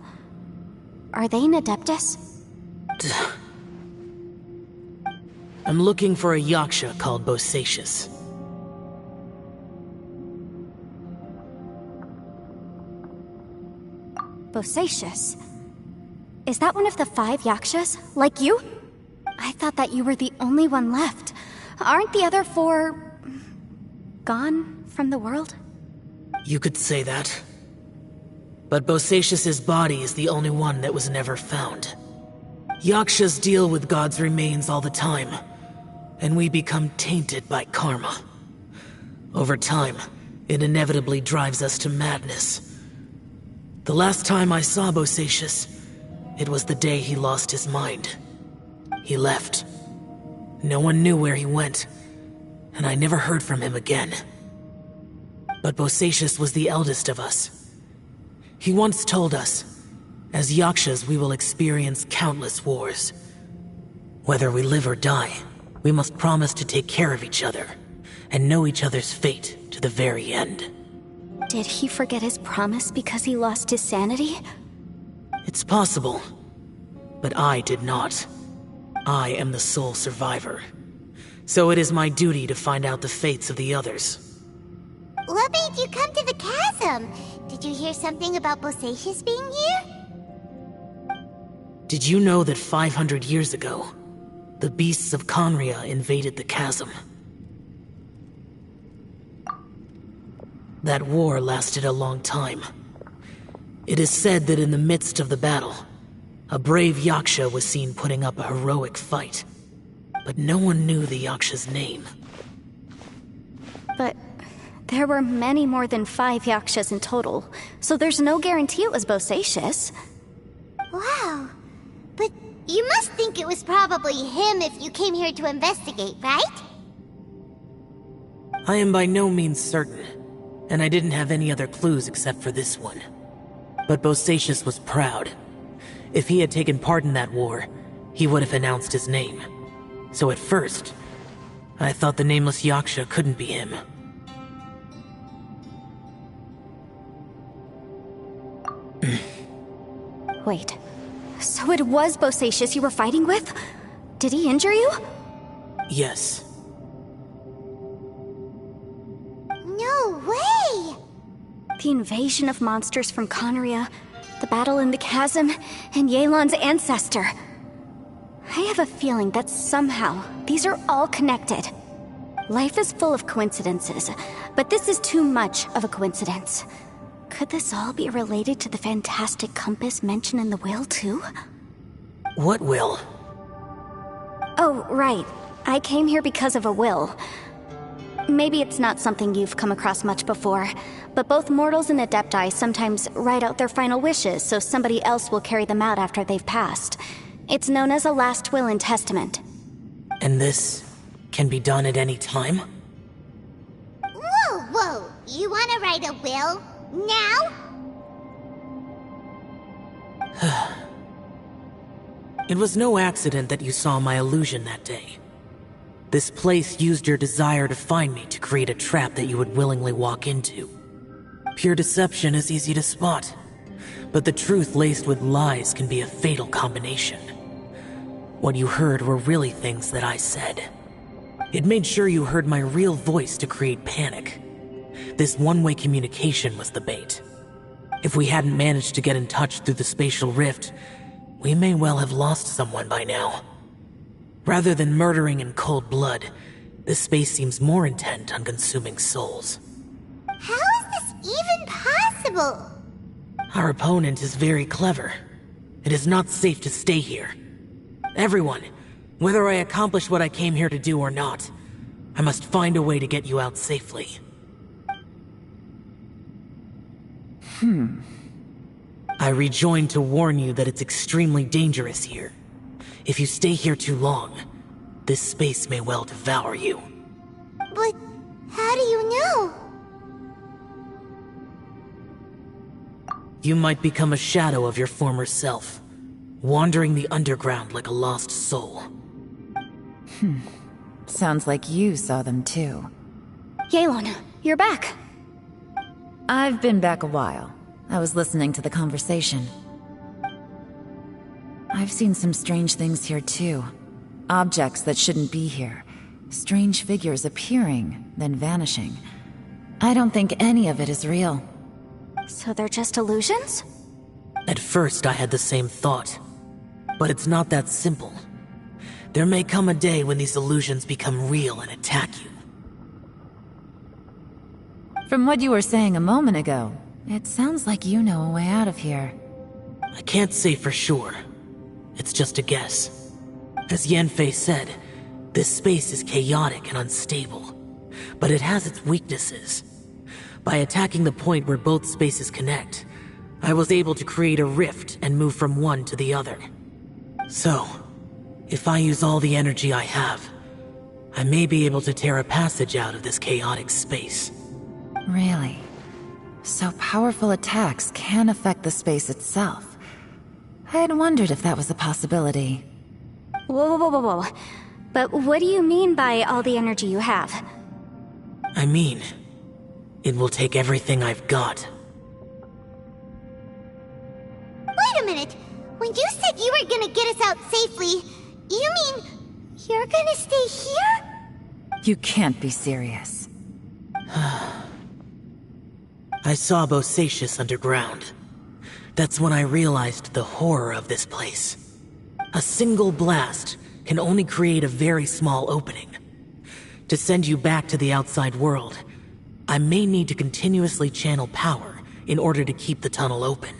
Are they an Adeptus? I'm looking for a Yaksha called Bosacius. Bosacius? Is that one of the 5 Yakshas, like you? I thought that you were the only one left. Aren't the other 4... gone from the world? You could say that. But Bosacius's body is the only one that was never found. Yakshas deal with God's remains all the time, and we become tainted by karma. Over time, it inevitably drives us to madness. The last time I saw Bosacius, it was the day he lost his mind. He left. No one knew where he went, and I never heard from him again. But Bosacius was the eldest of us. He once told us, as Yakshas we will experience countless wars. Whether we live or die, we must promise to take care of each other, and know each other's fate to the very end. Did he forget his promise because he lost his sanity? It's possible, but I did not. I am the sole survivor. So it is my duty to find out the fates of the others. What made you come to the chasm? Did you hear something about Bosacius being here? Did you know that 500 years ago, the beasts of Conria invaded the chasm? That war lasted a long time. It is said that in the midst of the battle, a brave Yaksha was seen putting up a heroic fight. But no one knew the Yaksha's name. But there were many more than 5 Yakshas in total, so there's no guarantee it was Bosacius. Wow. But you must think it was probably him if you came here to investigate, right? I am by no means certain, and I didn't have any other clues except for this one. But Bosacius was proud. If he had taken part in that war, he would have announced his name. So at first, I thought the nameless Yaksha couldn't be him. Wait, so it was Bosacius you were fighting with? Did he injure you? Yes. No way! The invasion of monsters from Conria, the battle in the chasm, and Yelan's ancestor. I have a feeling that somehow these are all connected. Life is full of coincidences, but this is too much of a coincidence. Could this all be related to the fantastic compass mentioned in the will, too? What will? Oh, right. I came here because of a will. Maybe it's not something you've come across much before, but both mortals and Adepti sometimes write out their final wishes so somebody else will carry them out after they've passed. It's known as a last will and testament. And this can be done at any time? Whoa, whoa! You wanna write a will? Now? It was no accident that you saw my illusion that day. This place used your desire to find me to create a trap that you would willingly walk into. Pure deception is easy to spot, but the truth laced with lies can be a fatal combination. What you heard were really things that I said. It made sure you heard my real voice to create panic. This one-way communication was the bait. If we hadn't managed to get in touch through the spatial rift, we may well have lost someone by now. Rather than murdering in cold blood, this space seems more intent on consuming souls. How is this even possible? Our opponent is very clever. It is not safe to stay here. Everyone, whether I accomplish what I came here to do or not, I must find a way to get you out safely. I rejoined to warn you that it's extremely dangerous here. If you stay here too long, this space may well devour you. But how do you know? You might become a shadow of your former self, wandering the underground like a lost soul. Sounds like you saw them too. Yelan, you're back. I've been back a while. I was listening to the conversation. I've seen some strange things here too. Objects that shouldn't be here. Strange figures appearing, then vanishing. I don't think any of it is real. So they're just illusions? At first I had the same thought, but it's not that simple. There may come a day when these illusions become real and attack you. From what you were saying a moment ago, it sounds like you know a way out of here. I can't say for sure. It's just a guess. As Yanfei said, this space is chaotic and unstable, but it has its weaknesses. By attacking the point where both spaces connect, I was able to create a rift and move from one to the other. So, if I use all the energy I have, I may be able to tear a passage out of this chaotic space. Really? So powerful attacks can affect the space itself. I had wondered if that was a possibility. Whoa. But what do you mean by all the energy you have? I mean, it will take everything I've got. Wait a minute. When you said you were gonna get us out safely, you mean you're gonna stay here? You can't be serious. I saw Bosacius underground. That's when I realized the horror of this place. A single blast can only create a very small opening. To send you back to the outside world, I may need to continuously channel power in order to keep the tunnel open.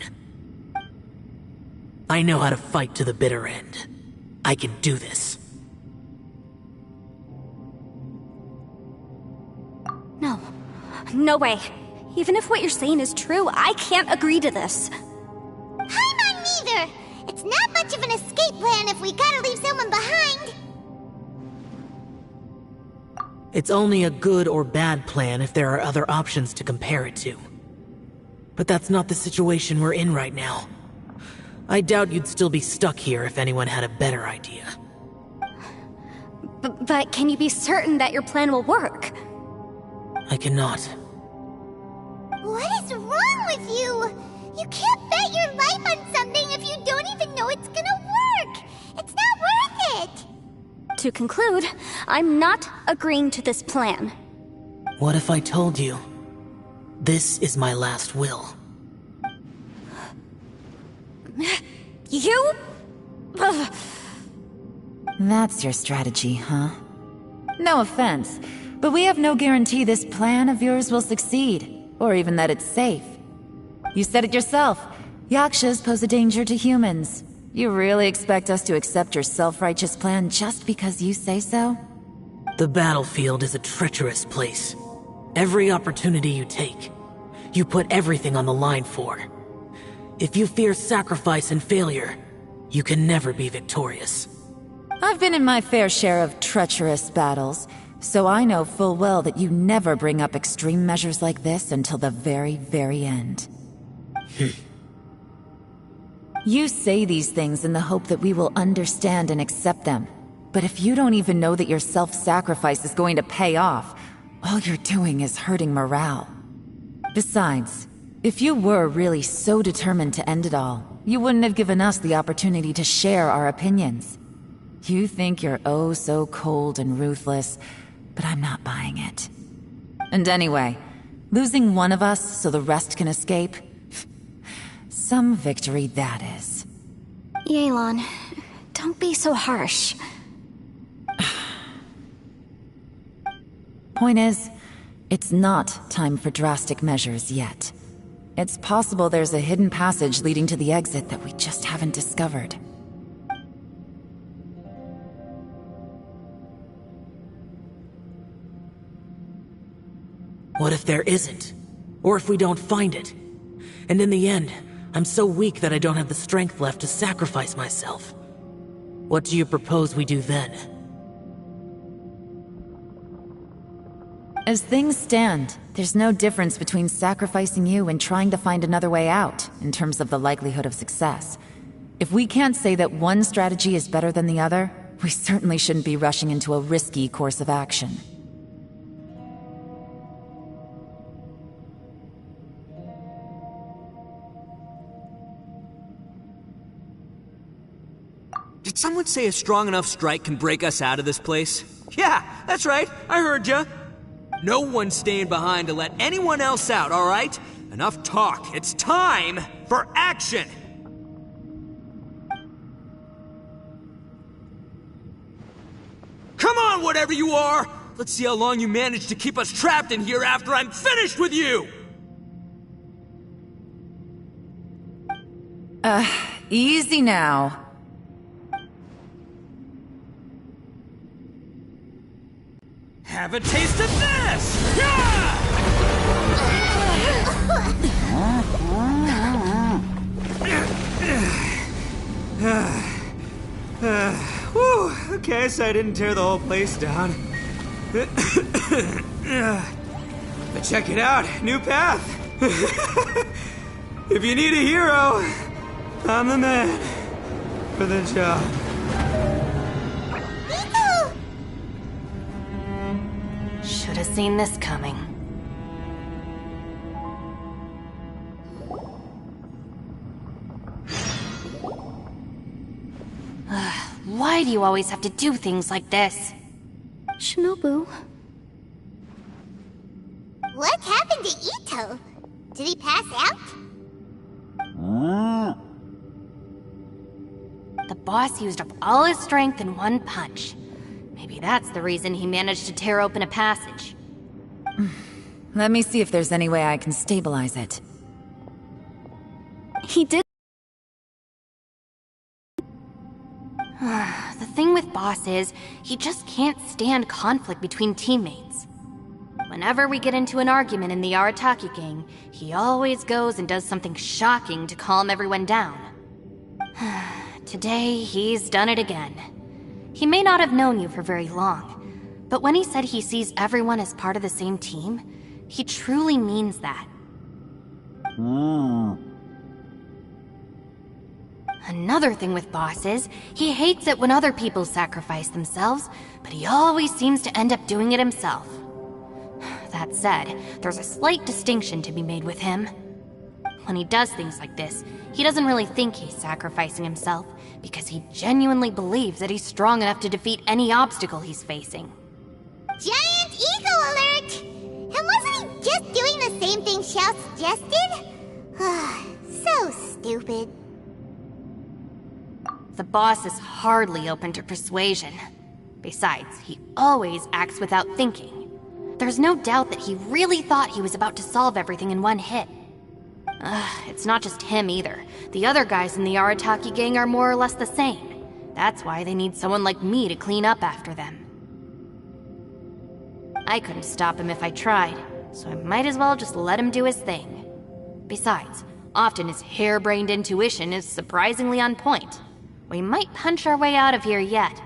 I know how to fight to the bitter end. I can do this. No way. Even if what you're saying is true, I can't agree to this. I'm not neither. It's not much of an escape plan if we gotta leave someone behind. It's only a good or bad plan if there are other options to compare it to. But that's not the situation we're in right now. I doubt you'd still be stuck here if anyone had a better idea. But can you be certain that your plan will work? I cannot. What is wrong with you? You can't bet your life on something if you don't even know it's gonna work. It's not worth it. To conclude, I'm not agreeing to this plan. What if I told you, this is my last will? You? Ugh. That's your strategy, huh? No offense, but we have no guarantee this plan of yours will succeed, or even that it's safe. You said it yourself. Yakshas pose a danger to humans. You really expect us to accept your self-righteous plan just because you say so? The battlefield is a treacherous place. Every opportunity you take, you put everything on the line for. If you fear sacrifice and failure, you can never be victorious. I've been in my fair share of treacherous battles, so I know full well that you never bring up extreme measures like this until the very, very end. You say these things in the hope that we will understand and accept them. But if you don't even know that your self-sacrifice is going to pay off, all you're doing is hurting morale. Besides, if you were really so determined to end it all, you wouldn't have given us the opportunity to share our opinions. You think you're oh so cold and ruthless, but I'm not buying it. And anyway, losing one of us so the rest can escape? Some victory that is. Yelan, don't be so harsh. Point is, it's not time for drastic measures yet. It's possible there's a hidden passage leading to the exit that we just haven't discovered. What if there isn't? Or if we don't find it? And in the end, I'm so weak that I don't have the strength left to sacrifice myself. What do you propose we do then? As things stand, there's no difference between sacrificing you and trying to find another way out, in terms of the likelihood of success. If we can't say that one strategy is better than the other, we certainly shouldn't be rushing into a risky course of action. Did someone say a strong enough strike can break us out of this place? Yeah, that's right. I heard ya. No one's staying behind to let anyone else out, all right? Enough talk. It's time for action! Come on, whatever you are! Let's see how long you manage to keep us trapped in here after I'm finished with you! Easy now. Have a taste of this! Yeah! Whew, okay, so I didn't tear the whole place down. But check it out, new path. If you need a hero, I'm the man for the job. Should have seen this coming. Why do you always have to do things like this? Shinobu. What happened to Ito? Did he pass out? The boss used up all his strength in one punch. Maybe that's the reason he managed to tear open a passage. Let me see if there's any way I can stabilize it. He did. The thing with Boss is, he just can't stand conflict between teammates. Whenever we get into an argument in the Arataki gang, he always goes and does something shocking to calm everyone down. Today, he's done it again. He may not have known you for very long, but when he said he sees everyone as part of the same team, he truly means that. Another thing with Boss is, he hates it when other people sacrifice themselves, but he always seems to end up doing it himself. That said, there's a slight distinction to be made with him. When he does things like this, he doesn't really think he's sacrificing himself, because he genuinely believes that he's strong enough to defeat any obstacle he's facing. Giant ego alert! And wasn't he just doing the same thing Xiao suggested? So stupid. The boss is hardly open to persuasion. Besides, he always acts without thinking. There's no doubt that he really thought he was about to solve everything in one hit. It's not just him either. The other guys in the Arataki gang are more or less the same. That's why they need someone like me to clean up after them. I couldn't stop him if I tried, so I might as well just let him do his thing. Besides, often his harebrained intuition is surprisingly on point. We might punch our way out of here yet.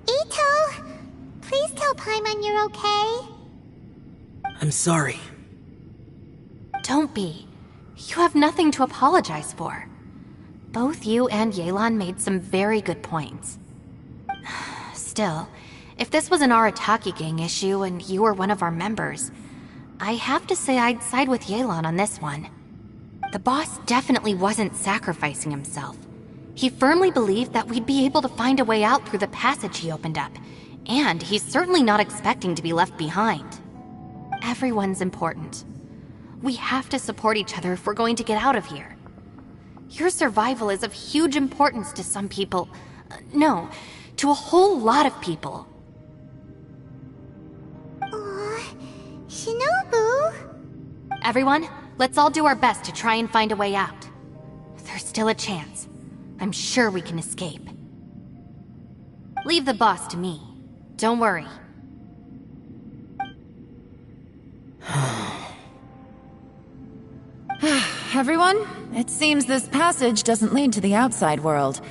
Ito, please tell Paimon you're okay. I'm sorry. Don't be. You have nothing to apologize for. Both you and Yelan made some very good points. Still, if this was an Arataki gang issue and you were one of our members, I have to say I'd side with Yelan on this one. The boss definitely wasn't sacrificing himself. He firmly believed that we'd be able to find a way out through the passage he opened up, and he's certainly not expecting to be left behind. Everyone's important. We have to support each other if we're going to get out of here. Your survival is of huge importance to some people. No, to a whole lot of people. Shinobu? Everyone, let's all do our best to try and find a way out. There's still a chance. I'm sure we can escape. Leave the boss to me. Don't worry. Everyone, it seems this passage doesn't lead to the outside world,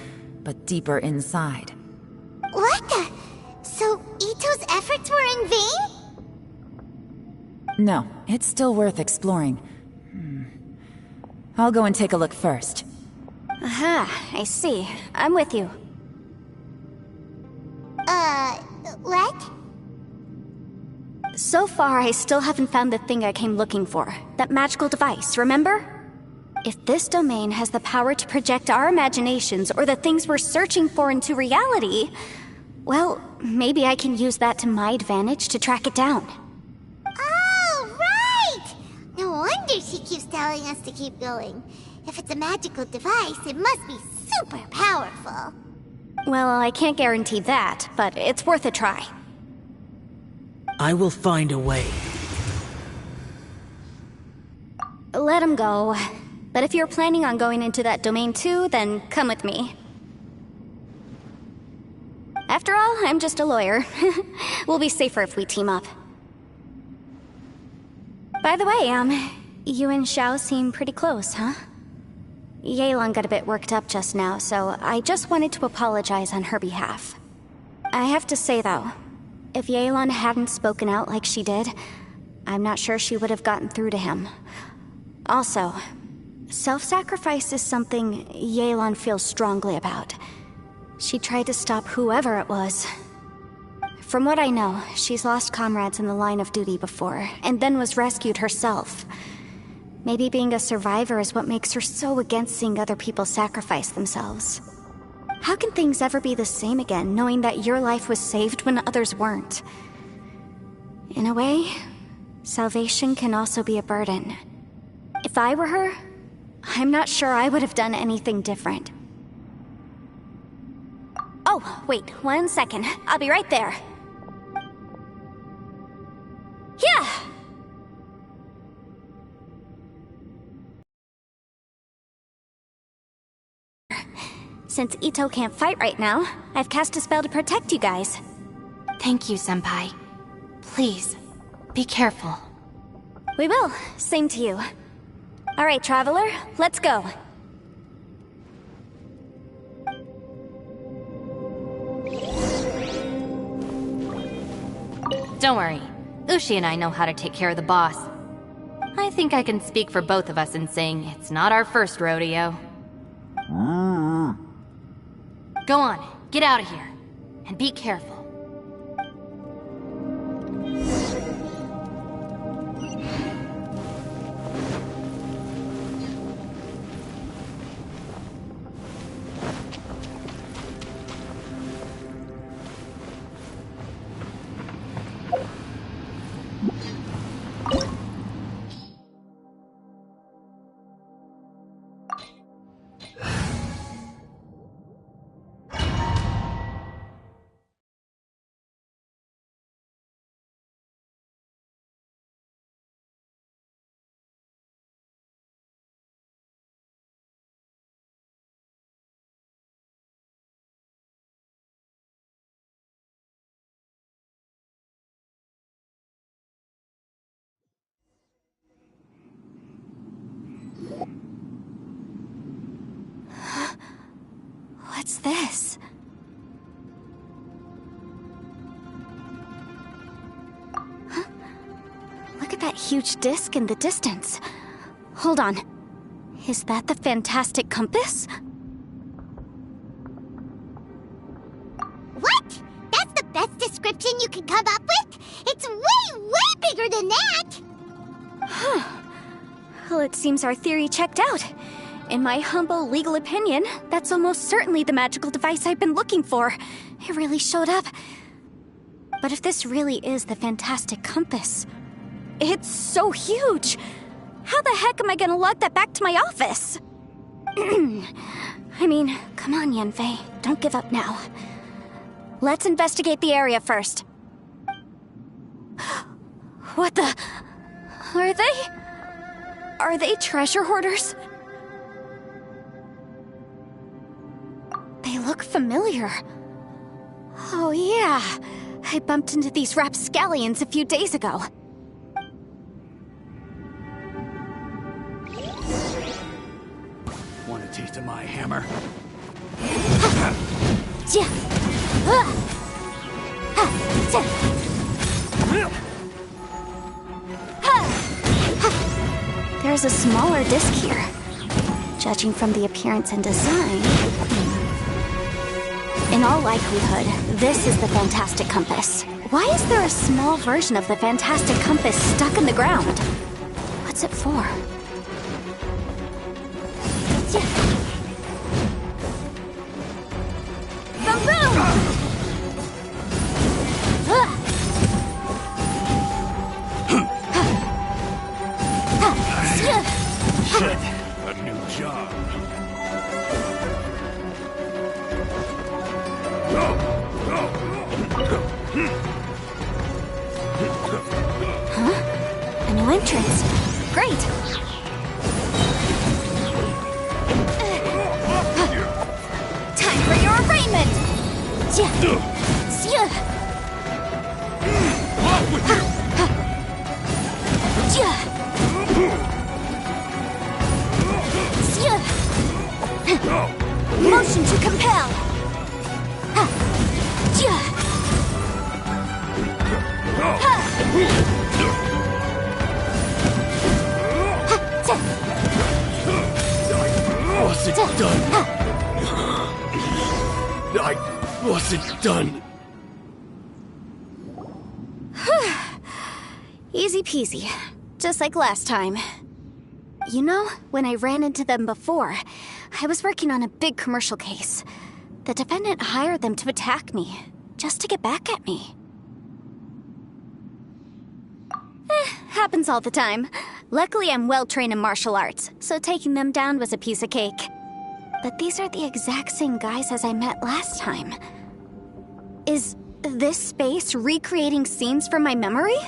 but deeper inside. What the? So Ito's efforts were in vain? No, it's still worth exploring. I'll go and take a look first. Aha, I see. I'm with you. What? So far, I still haven't found the thing I came looking for. That magical device, remember? If this domain has the power to project our imaginations or the things we're searching for into reality, well, maybe I can use that to my advantage to track it down. Oh, right! No wonder she keeps telling us to keep going. If it's a magical device, it must be super powerful. Well, I can't guarantee that, but it's worth a try. I will find a way. Let him go. But if you're planning on going into that domain too, then come with me. After all, I'm just a lawyer. We'll be safer if we team up. By the way, you and Xiao seem pretty close, huh? Yelan got a bit worked up just now, so I just wanted to apologize on her behalf. I have to say, though, if Yelan hadn't spoken out like she did, I'm not sure she would have gotten through to him. Also, self-sacrifice is something Yelan feels strongly about. She tried to stop whoever it was. From what I know, she's lost comrades in the line of duty before, and then was rescued herself. Maybe being a survivor is what makes her so against seeing other people sacrifice themselves. How can things ever be the same again, knowing that your life was saved when others weren't? In a way, salvation can also be a burden. If I were her, I'm not sure I would have done anything different. Oh, wait, 1 second. I'll be right there. Yeah! Since Ito can't fight right now, I've cast a spell to protect you guys. Thank you, Senpai. Please, be careful. We will. Same to you. All right, Traveler, let's go. Don't worry. Ushi and I know how to take care of the boss. I think I can speak for both of us in saying it's not our first rodeo. Go on, get out of here. And be careful. What's this? Huh? Look at that huge disc in the distance. Hold on. Is that the fantastic compass? What? That's the best description you can come up with? It's way, way bigger than that! Well, it seems our theory checked out. In my humble legal opinion, that's almost certainly the magical device I've been looking for. It really showed up. But if this really is the fantastic compass, it's so huge! How the heck am I gonna lug that back to my office? I mean, come on, Yanfei. Don't give up now. Let's investigate the area first. What the... Are they treasure hoarders? They look familiar. Oh yeah, I bumped into these rapscallions a few days ago. Want a taste of my hammer? There's a smaller disc here. Judging from the appearance and design... In all likelihood, this is the fantastic compass. Why is there a small version of the fantastic compass stuck in the ground? What's it for? A new job. Huh? A new entrance. Great. Time for your arraignment. Off with you! Motion to compel. Wasn't done. I wasn't done. Easy peasy. Just like last time. You know, when I ran into them before, I was working on a big commercial case. The defendant hired them to attack me, just to get back at me. Happens all the time. Luckily, I'm well trained in martial arts, so taking them down was a piece of cake. But these are the exact same guys as I met last time. Is this space recreating scenes from my memory?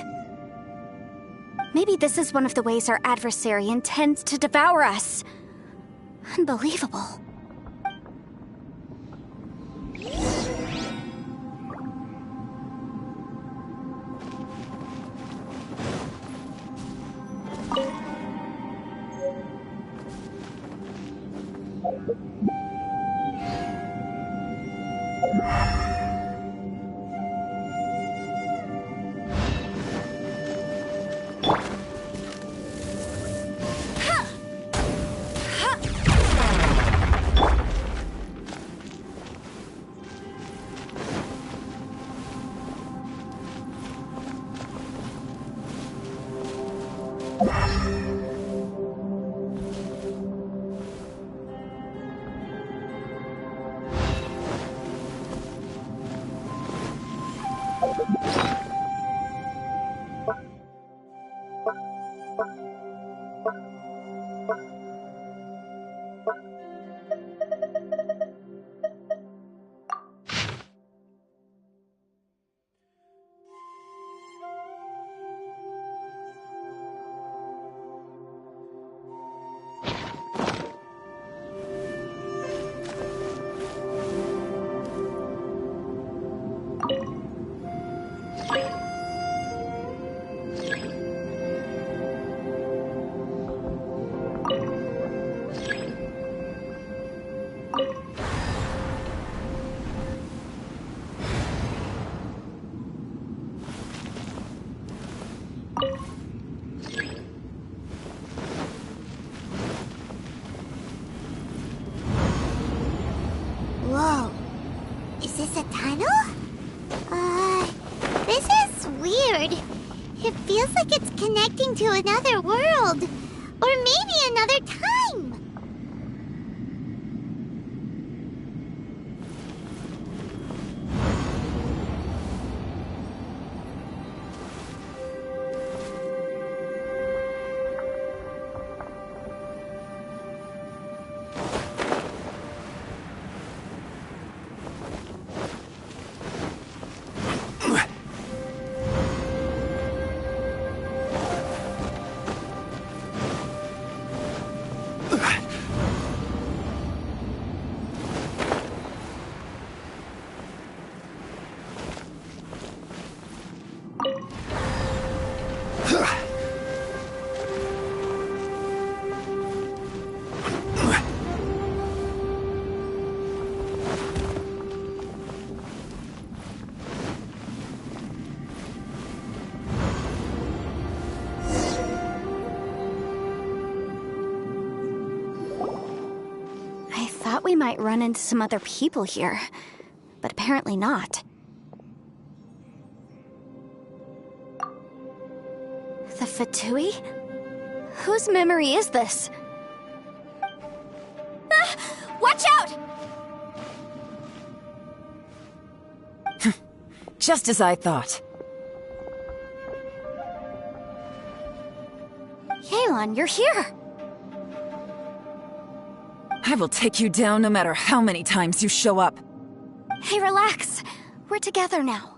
Maybe this is one of the ways our adversary intends to devour us. Unbelievable. this a tunnel? This is weird. It feels like it's connecting to another world. Or maybe another time. We might run into some other people here, but apparently not. The Fatui? Whose memory is this? Ah! Watch out! Just as I thought. Yelan, you're here! I will take you down no matter how many times you show up. Hey, relax. We're together now.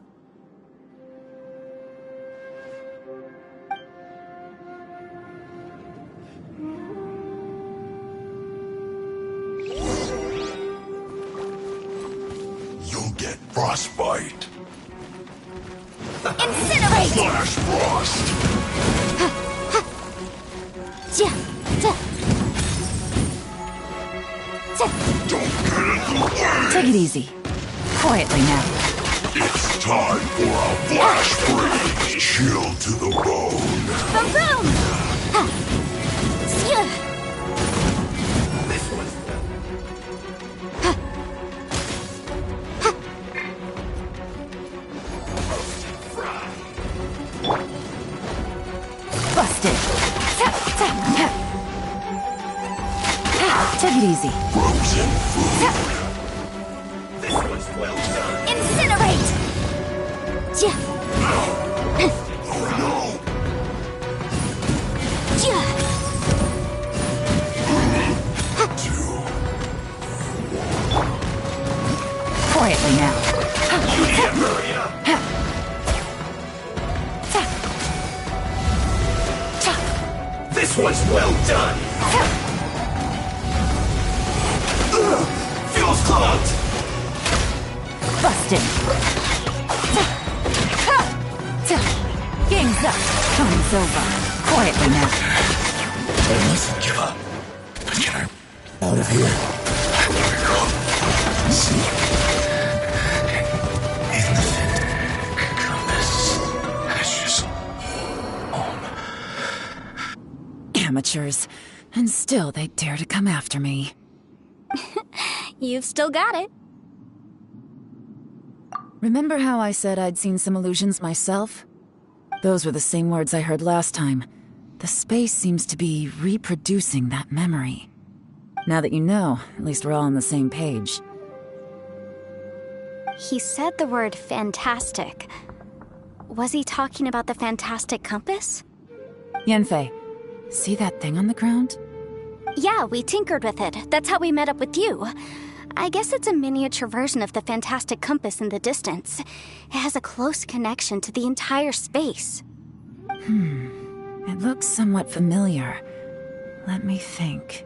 You'll get frostbite. Incinerate! Flash frost! Don't get in the way! Take it easy. Quietly now. It's time for a flash freeze! Chill to the bone. Boom! This one's Busted. Take it easy. frozen food. This one's well done. Incinerate! Oh no! Quietly now. You can't hurry up. This one's well done. Fuel's clogged. Busted. Game's up. Time's over. Quietly now. I mustn't give up. But get out of here. I want to go. See? Innocent compass. Ashes. Home. Amateurs. And still they dare to come after me. You've still got it. Remember how I said I'd seen some illusions myself? Those were the same words I heard last time. The space seems to be reproducing that memory. Now that you know, at least we're all on the same page. He said the word fantastic. Was he talking about the fantastic compass? Yanfei, see that thing on the ground? Yeah, we tinkered with it. That's how we met up with you. I guess it's a miniature version of the fantastic compass in the distance. It has a close connection to the entire space. It looks somewhat familiar. Let me think.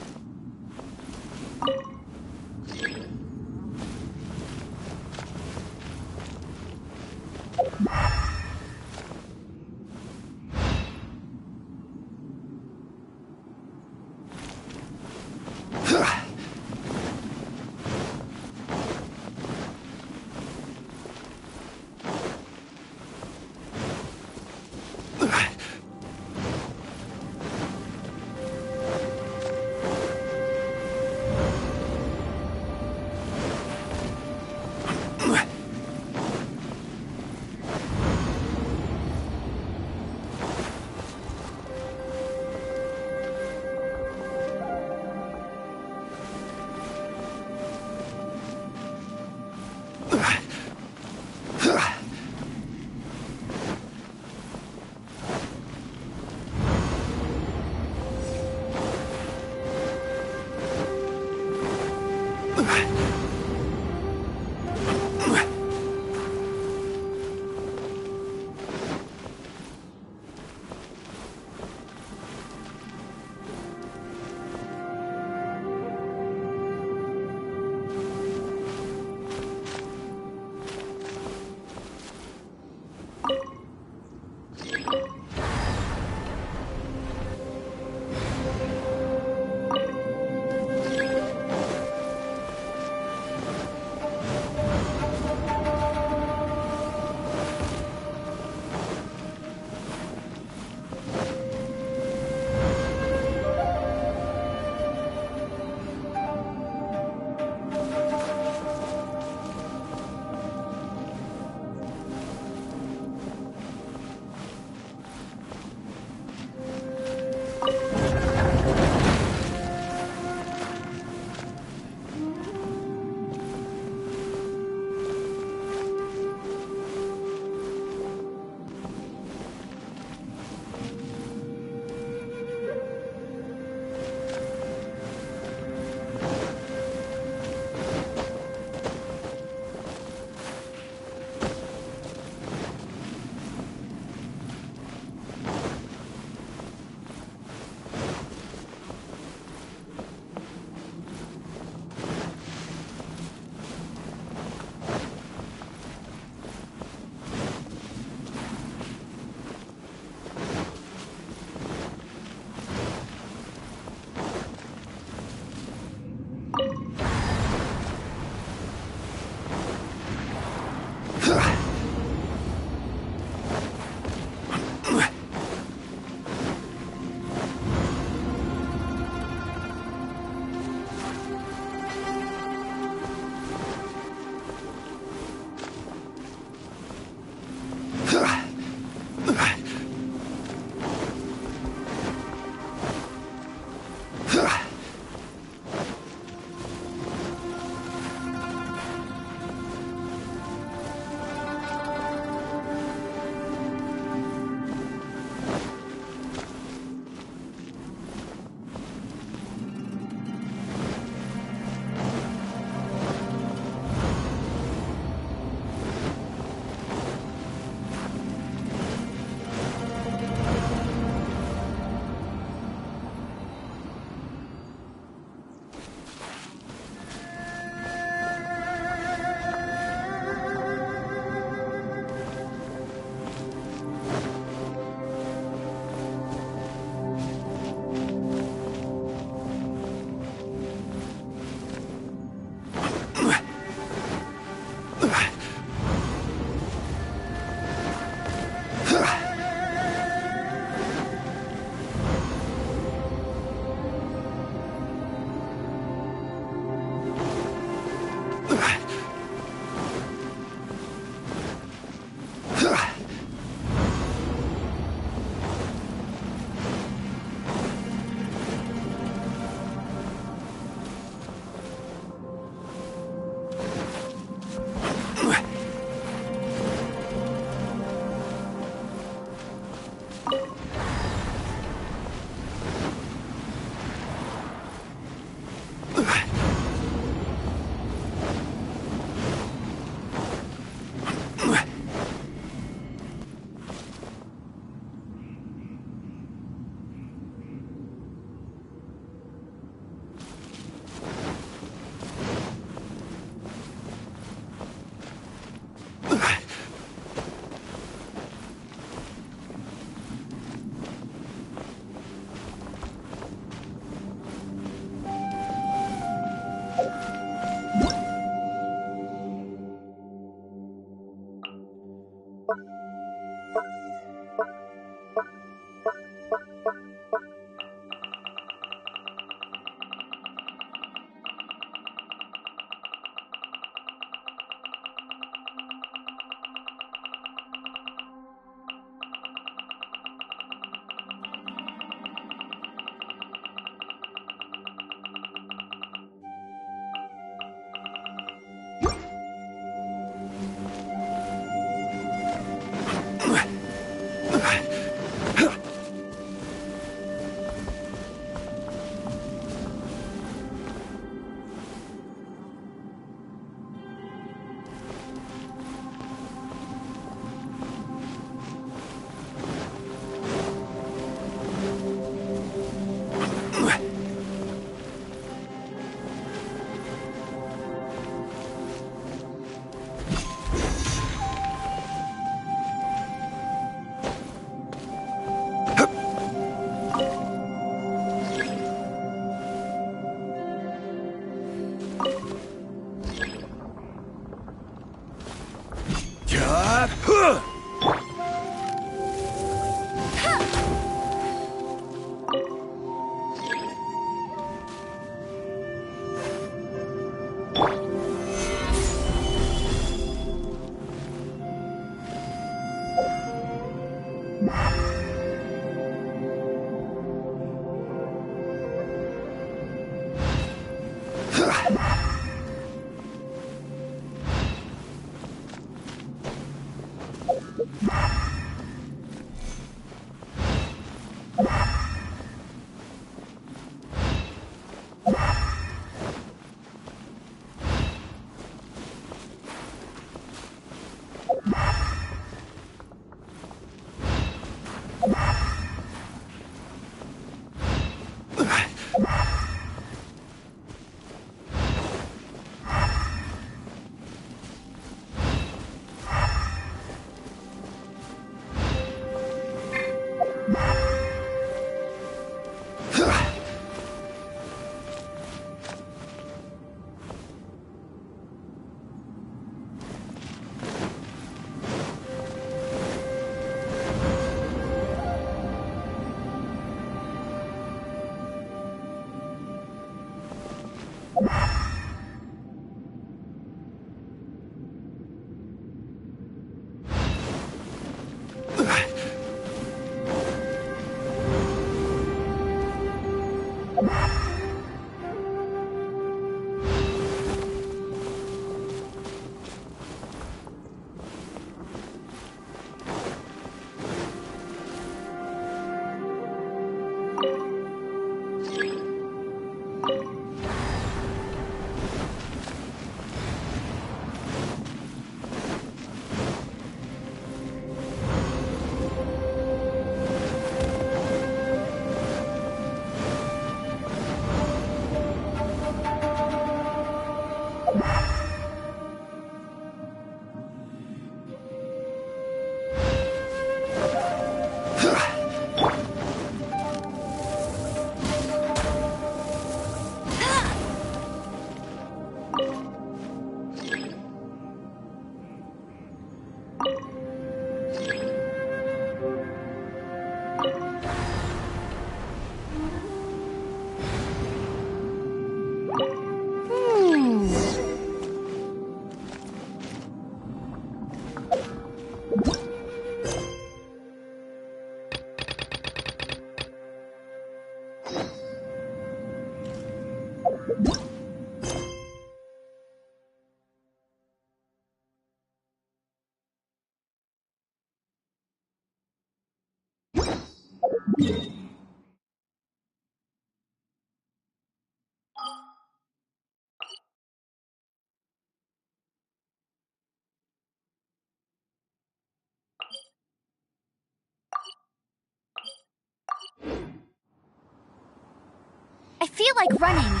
I feel like running.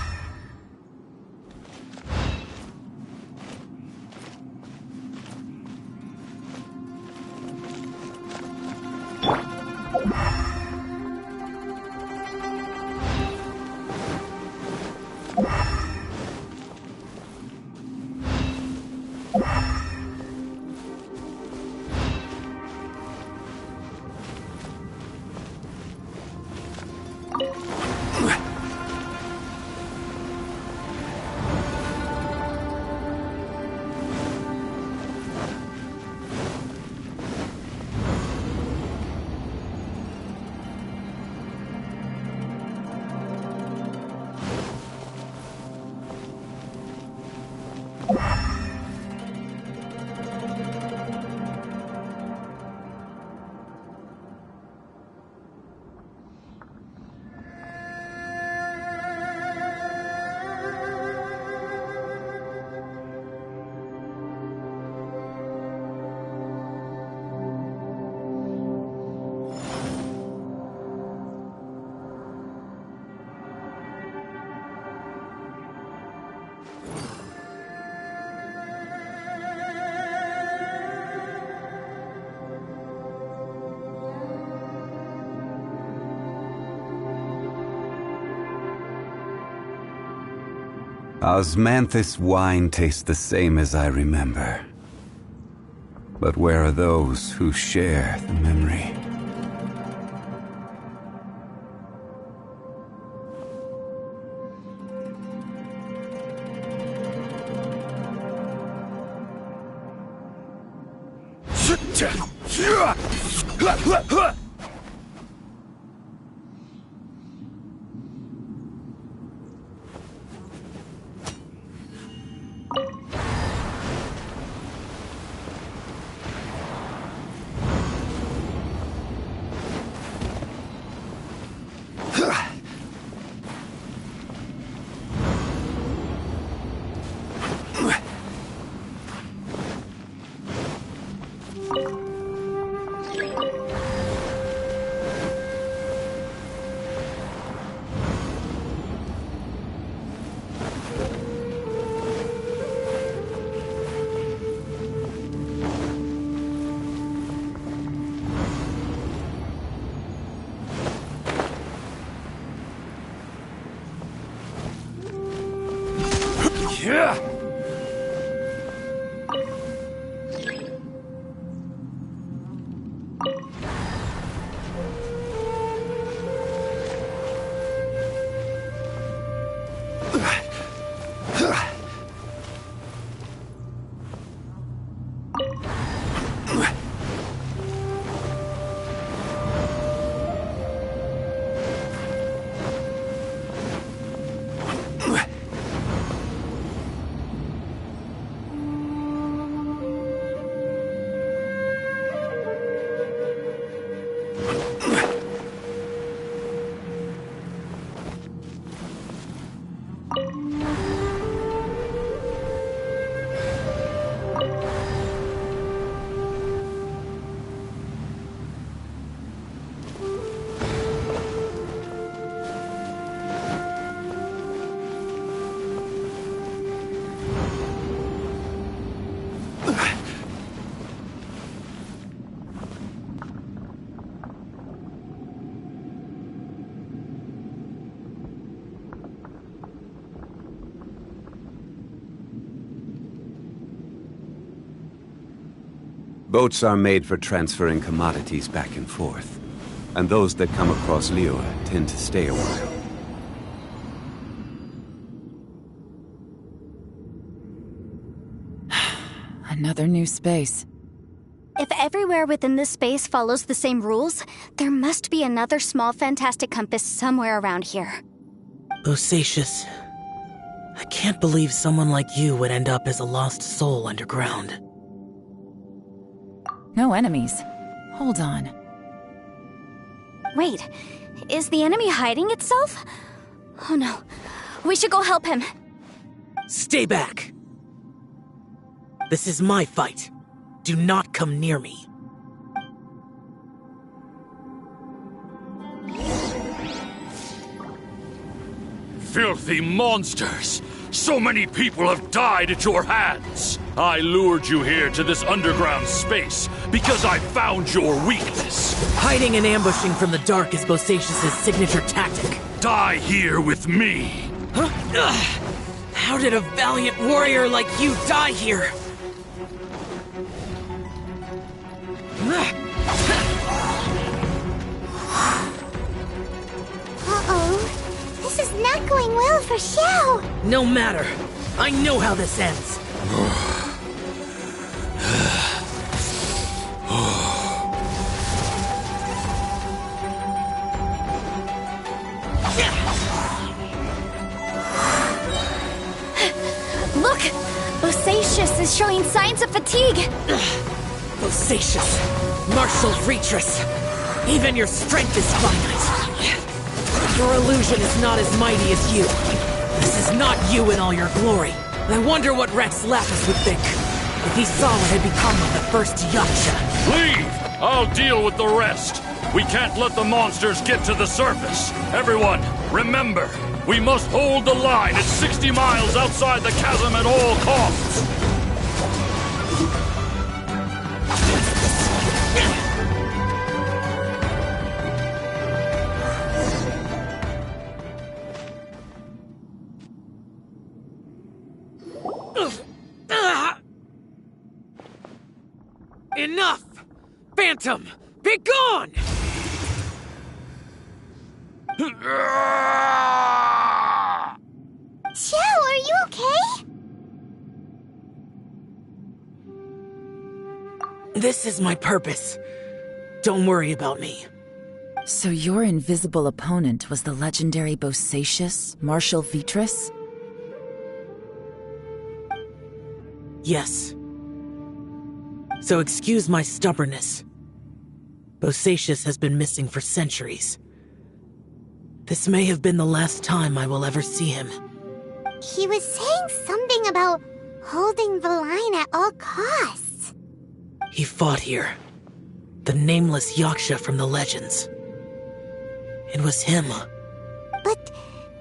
Osmanthus wine tastes the same as I remember. But where are those who share the memory? Boats are made for transferring commodities back and forth, and those that come across Liyue tend to stay a while. Another new space. If everywhere within this space follows the same rules, there must be another small fantastic compass somewhere around here. Bosacius, I can't believe someone like you would end up as a lost soul underground. No enemies. Hold on. Wait, is the enemy hiding itself? Oh no, we should go help him. Stay back! This is my fight. Do not come near me. Filthy monsters! So many people have died at your hands! I lured you here to this underground space because I found your weakness. Hiding and ambushing from the dark is Bosacius' signature tactic. Die here with me! Huh? Ugh. How did a valiant warrior like you die here? Uh-oh. This is not going well for Xiao. No matter. I know how this ends. Look! Bosacius is showing signs of fatigue. Bosacius, martial Retris. Even your strength is finite. Your illusion is not as mighty as you. This is not you in all your glory. I wonder what Rex Lapis would think if he saw what had become of the first Yaksha. Leave! I'll deal with the rest. We can't let the monsters get to the surface. Everyone, remember, we must hold the line at 60 miles outside the chasm at all costs. Enough! Phantom, be gone! Xiao, are you okay? This is my purpose. Don't worry about me. So your invisible opponent was the legendary Bosacius, Marshal Vitris? Yes. So excuse my stubbornness. Bosacius has been missing for centuries. This may have been the last time I will ever see him. He was saying something about holding the line at all costs. He fought here. The nameless Yaksha from the legends. It was him. But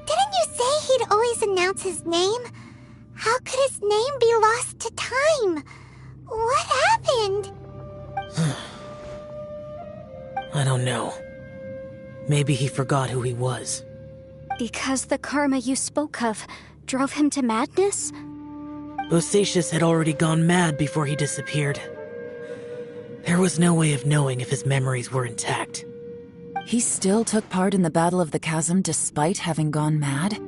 didn't you say he'd always announce his name? How could his name be lost to time? What happened? I don't know. Maybe he forgot who he was. Because the karma you spoke of drove him to madness? Bosacius had already gone mad before he disappeared. There was no way of knowing if his memories were intact. He still took part in the Battle of the Chasm despite having gone mad?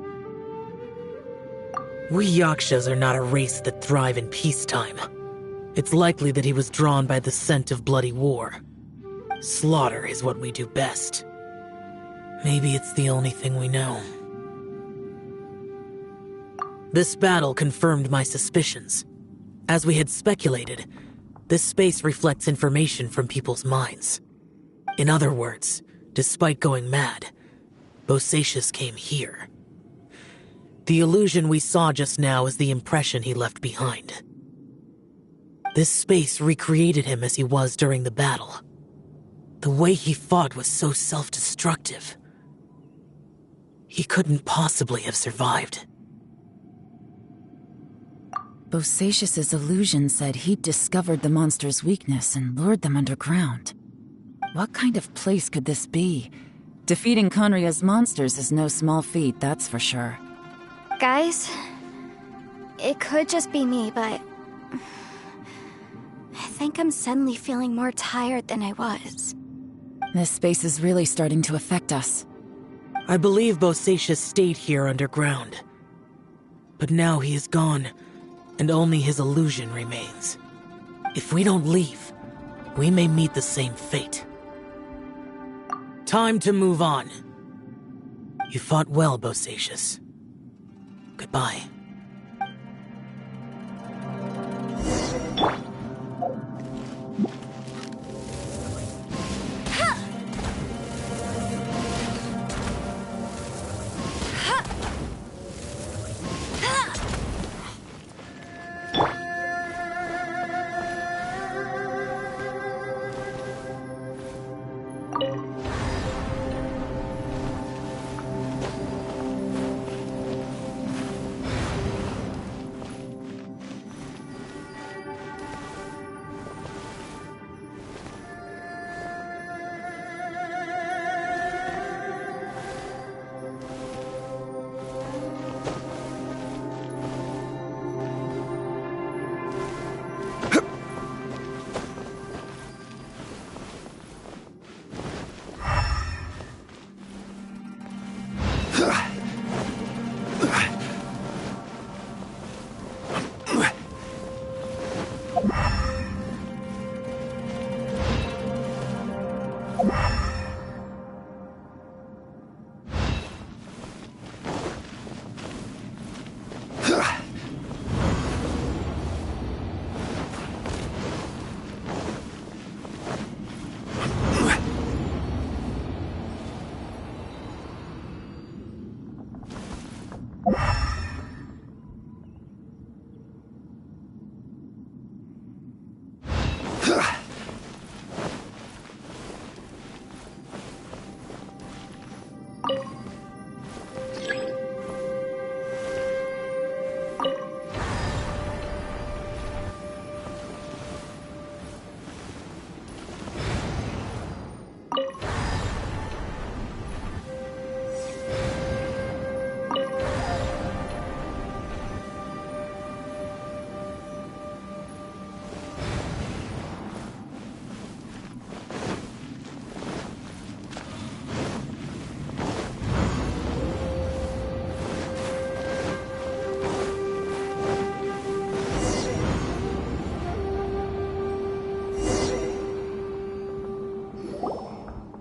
We Yakshas are not a race that thrive in peacetime. It's likely that he was drawn by the scent of bloody war. Slaughter is what we do best. Maybe it's the only thing we know. This battle confirmed my suspicions. As we had speculated, this space reflects information from people's minds. In other words, despite going mad, Bosacius came here. The illusion we saw just now is the impression he left behind. This space recreated him as he was during the battle. The way he fought was so self-destructive. He couldn't possibly have survived. Bosacius's illusion said he'd discovered the monster's weakness and lured them underground. What kind of place could this be? Defeating Conria's monsters is no small feat, that's for sure. Guys, it could just be me, but think I'm suddenly feeling more tired than I was. This space is really starting to affect us. I believe Bosacius stayed here underground. But now he is gone, and only his illusion remains. If we don't leave, we may meet the same fate. Time to move on. You fought well, Bosacius. Goodbye.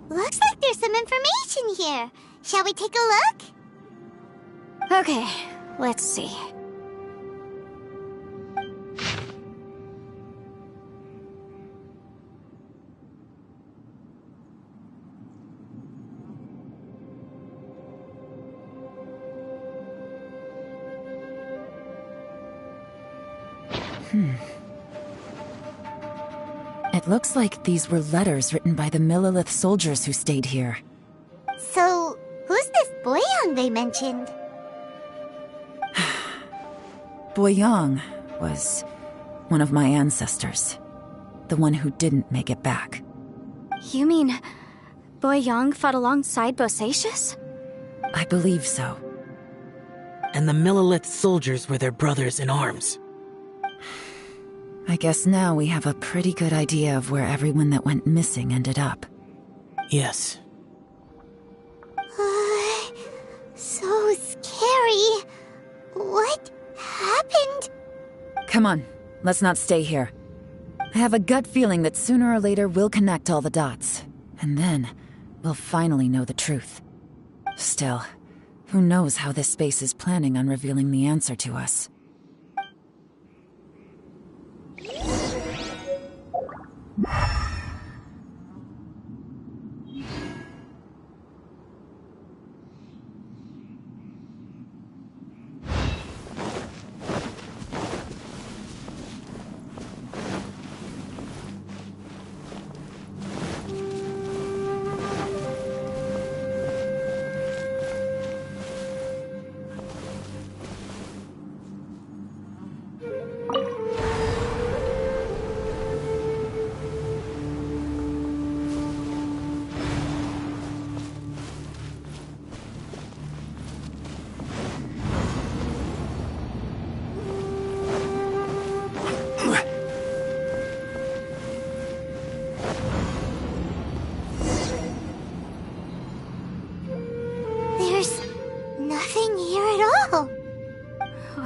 Looks like there's some information here. Shall we take a look? Okay, let's see. It looks like these were letters written by the Millelith soldiers who stayed here. So, who's this Boyang they mentioned? Boyang was one of my ancestors. The one who didn't make it back. You mean Boyang fought alongside Bosacius? I believe so. And the Millelith soldiers were their brothers in arms. I guess now we have a pretty good idea of where everyone that went missing ended up. Yes. So scary. What happened? Come on, let's not stay here. I have a gut feeling that sooner or later we'll connect all the dots. And then, we'll finally know the truth. Still, who knows how this space is planning on revealing the answer to us.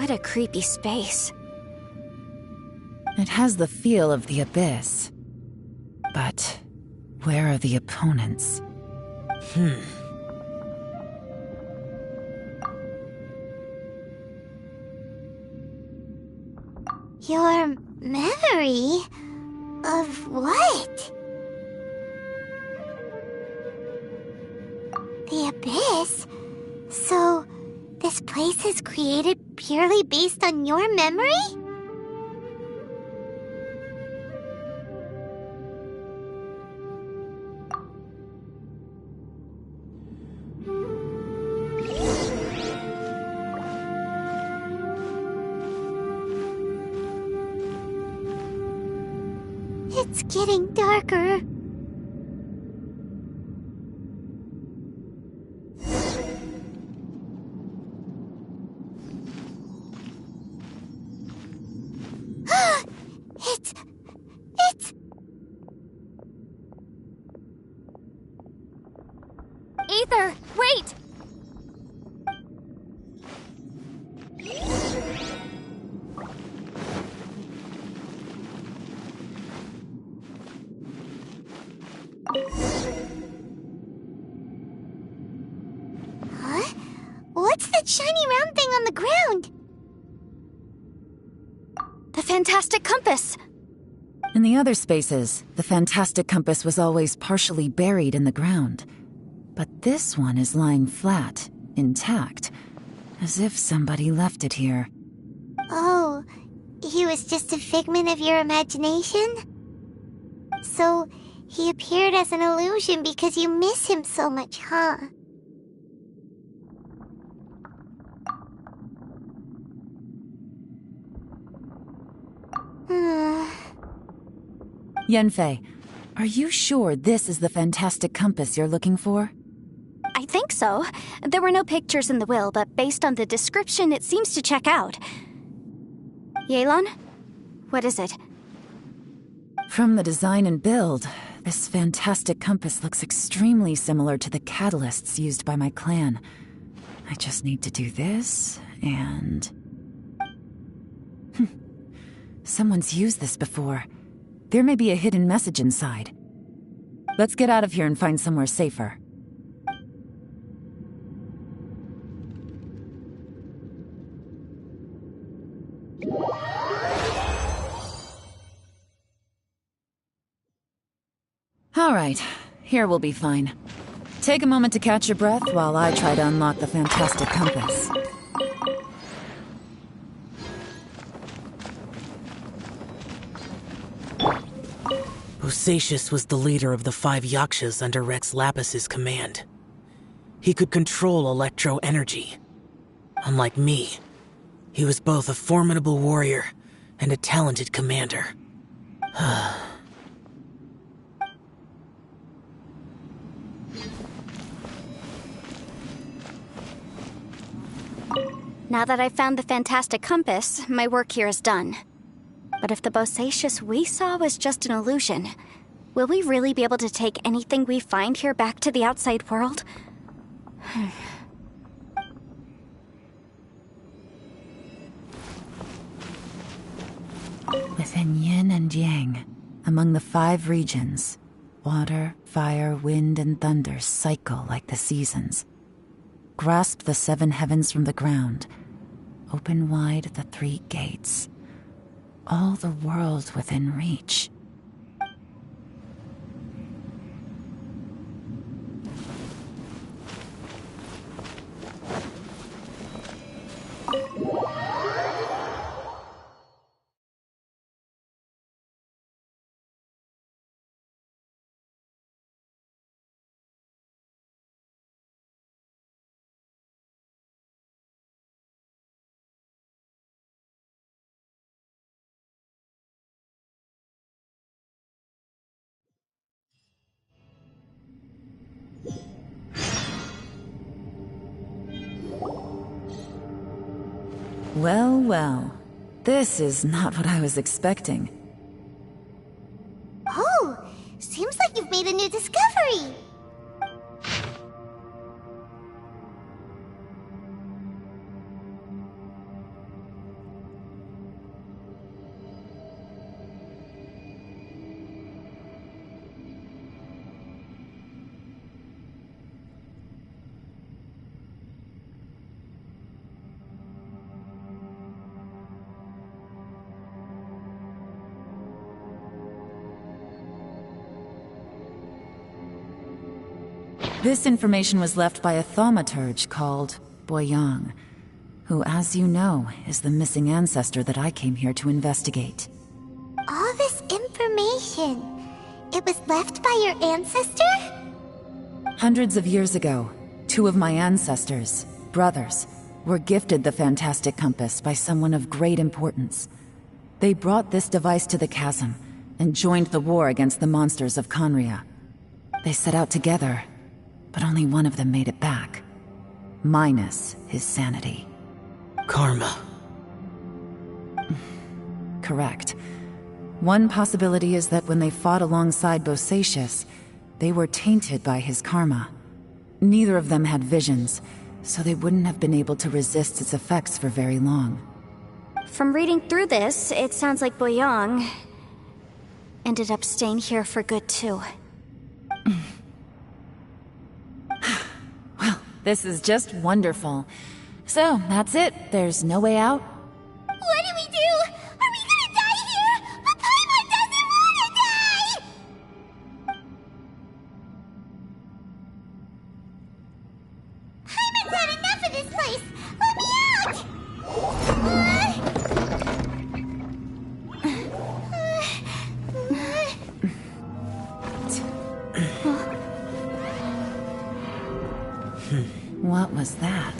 What a creepy space. It has the feel of the Abyss. But where are the opponents? Your memory? Of what? The Abyss? So, this place is created purely based on your memory? It's getting darker. It's... Ether, wait! Huh? What's that shiny round thing on the ground? The fantastic compass! In the other spaces, the fantastic compass was always partially buried in the ground. But this one is lying flat, intact, as if somebody left it here. Oh, he was just a figment of your imagination? So, he appeared as an illusion because you miss him so much, huh? Yenfei, are you sure this is the fantastic compass you're looking for? I think so. There were no pictures in the will, but based on the description, it seems to check out. Yelan? What is it? From the design and build, this fantastic compass looks extremely similar to the catalysts used by my clan. I just need to do this, and... Someone's used this before. There may be a hidden message inside. Let's get out of here and find somewhere safer. All right, here we'll be fine. Take a moment to catch your breath while I try to unlock the fantastic compass. Bosacius was the leader of the 5 Yakshas under Rex Lapis's command. He could control electro-energy. Unlike me, he was both a formidable warrior and a talented commander. Now that I've found the fantastic compass, my work here is done. But if the Bosacius we saw was just an illusion, will we really be able to take anything we find here back to the outside world? Within yin and yang, among the 5 regions, water, fire, wind, and thunder cycle like the seasons. Grasp the 7 heavens from the ground. Open wide the 3 gates. All the world within reach. Well, well. This is not what I was expecting. Oh, seems like you've made a new discovery. This information was left by a thaumaturge called Boyang, who, as you know, is the missing ancestor that I came here to investigate. All this information, it was left by your ancestor? Hundreds of years ago, two of my ancestors, brothers, were gifted the fantastic compass by someone of great importance. They brought this device to the chasm and joined the war against the monsters of Conria. They set out together, but only one of them made it back. Minus his sanity. Karma. Correct. One possibility is that when they fought alongside Bosacius, they were tainted by his karma. Neither of them had visions, so they wouldn't have been able to resist its effects for very long. From reading through this, it sounds like Boyang ended up staying here for good too. Well, this is just wonderful. So, that's it. There's no way out? What do we do? Are we gonna die here? But Paimon doesn't wanna die! Paimon's had enough of this place! Let me out! What was that?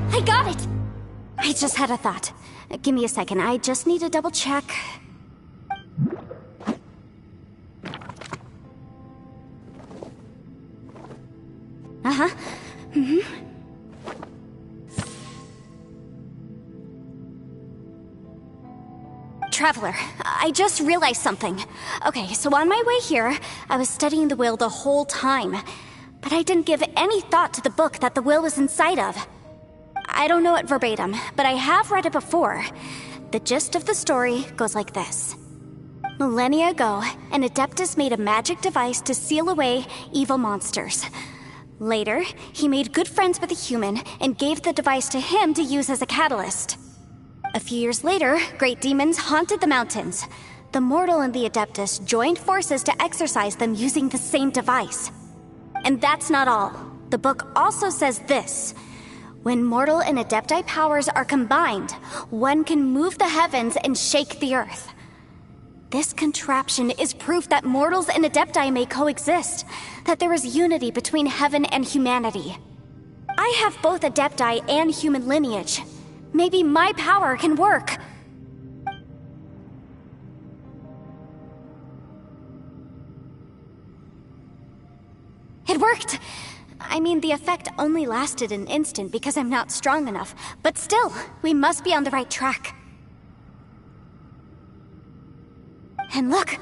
I got it! I just had a thought. Give me a second, I just need to double check. Uh-huh. Traveler, I just realized something. Okay, so on my way here, I was studying the will the whole time. But I didn't give any thought to the book that the will was inside of. I don't know it verbatim, but I have read it before. The gist of the story goes like this. Millennia ago, an Adeptus made a magic device to seal away evil monsters. Later, he made good friends with a human and gave the device to him to use as a catalyst. A few years later, great demons haunted the mountains. The mortal and the Adeptus joined forces to exorcise them using the same device. And that's not all. The book also says this. When mortal and Adepti powers are combined, one can move the heavens and shake the earth. This contraption is proof that mortals and Adepti may coexist, that there is unity between heaven and humanity. I have both Adepti and human lineage. Maybe my power can work. It worked! I mean, the effect only lasted an instant because I'm not strong enough, but still, we must be on the right track. And look!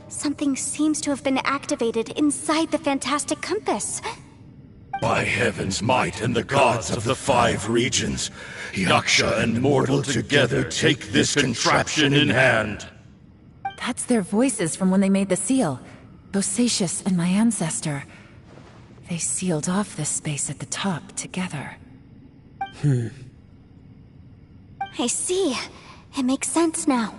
Something seems to have been activated inside the fantastic compass. By heaven's might and the gods of the 5 regions, Yaksha and mortal together take this contraption in hand. That's their voices from when they made the seal. Bosacius and my ancestor. They sealed off this space at the top together. I see. It makes sense now.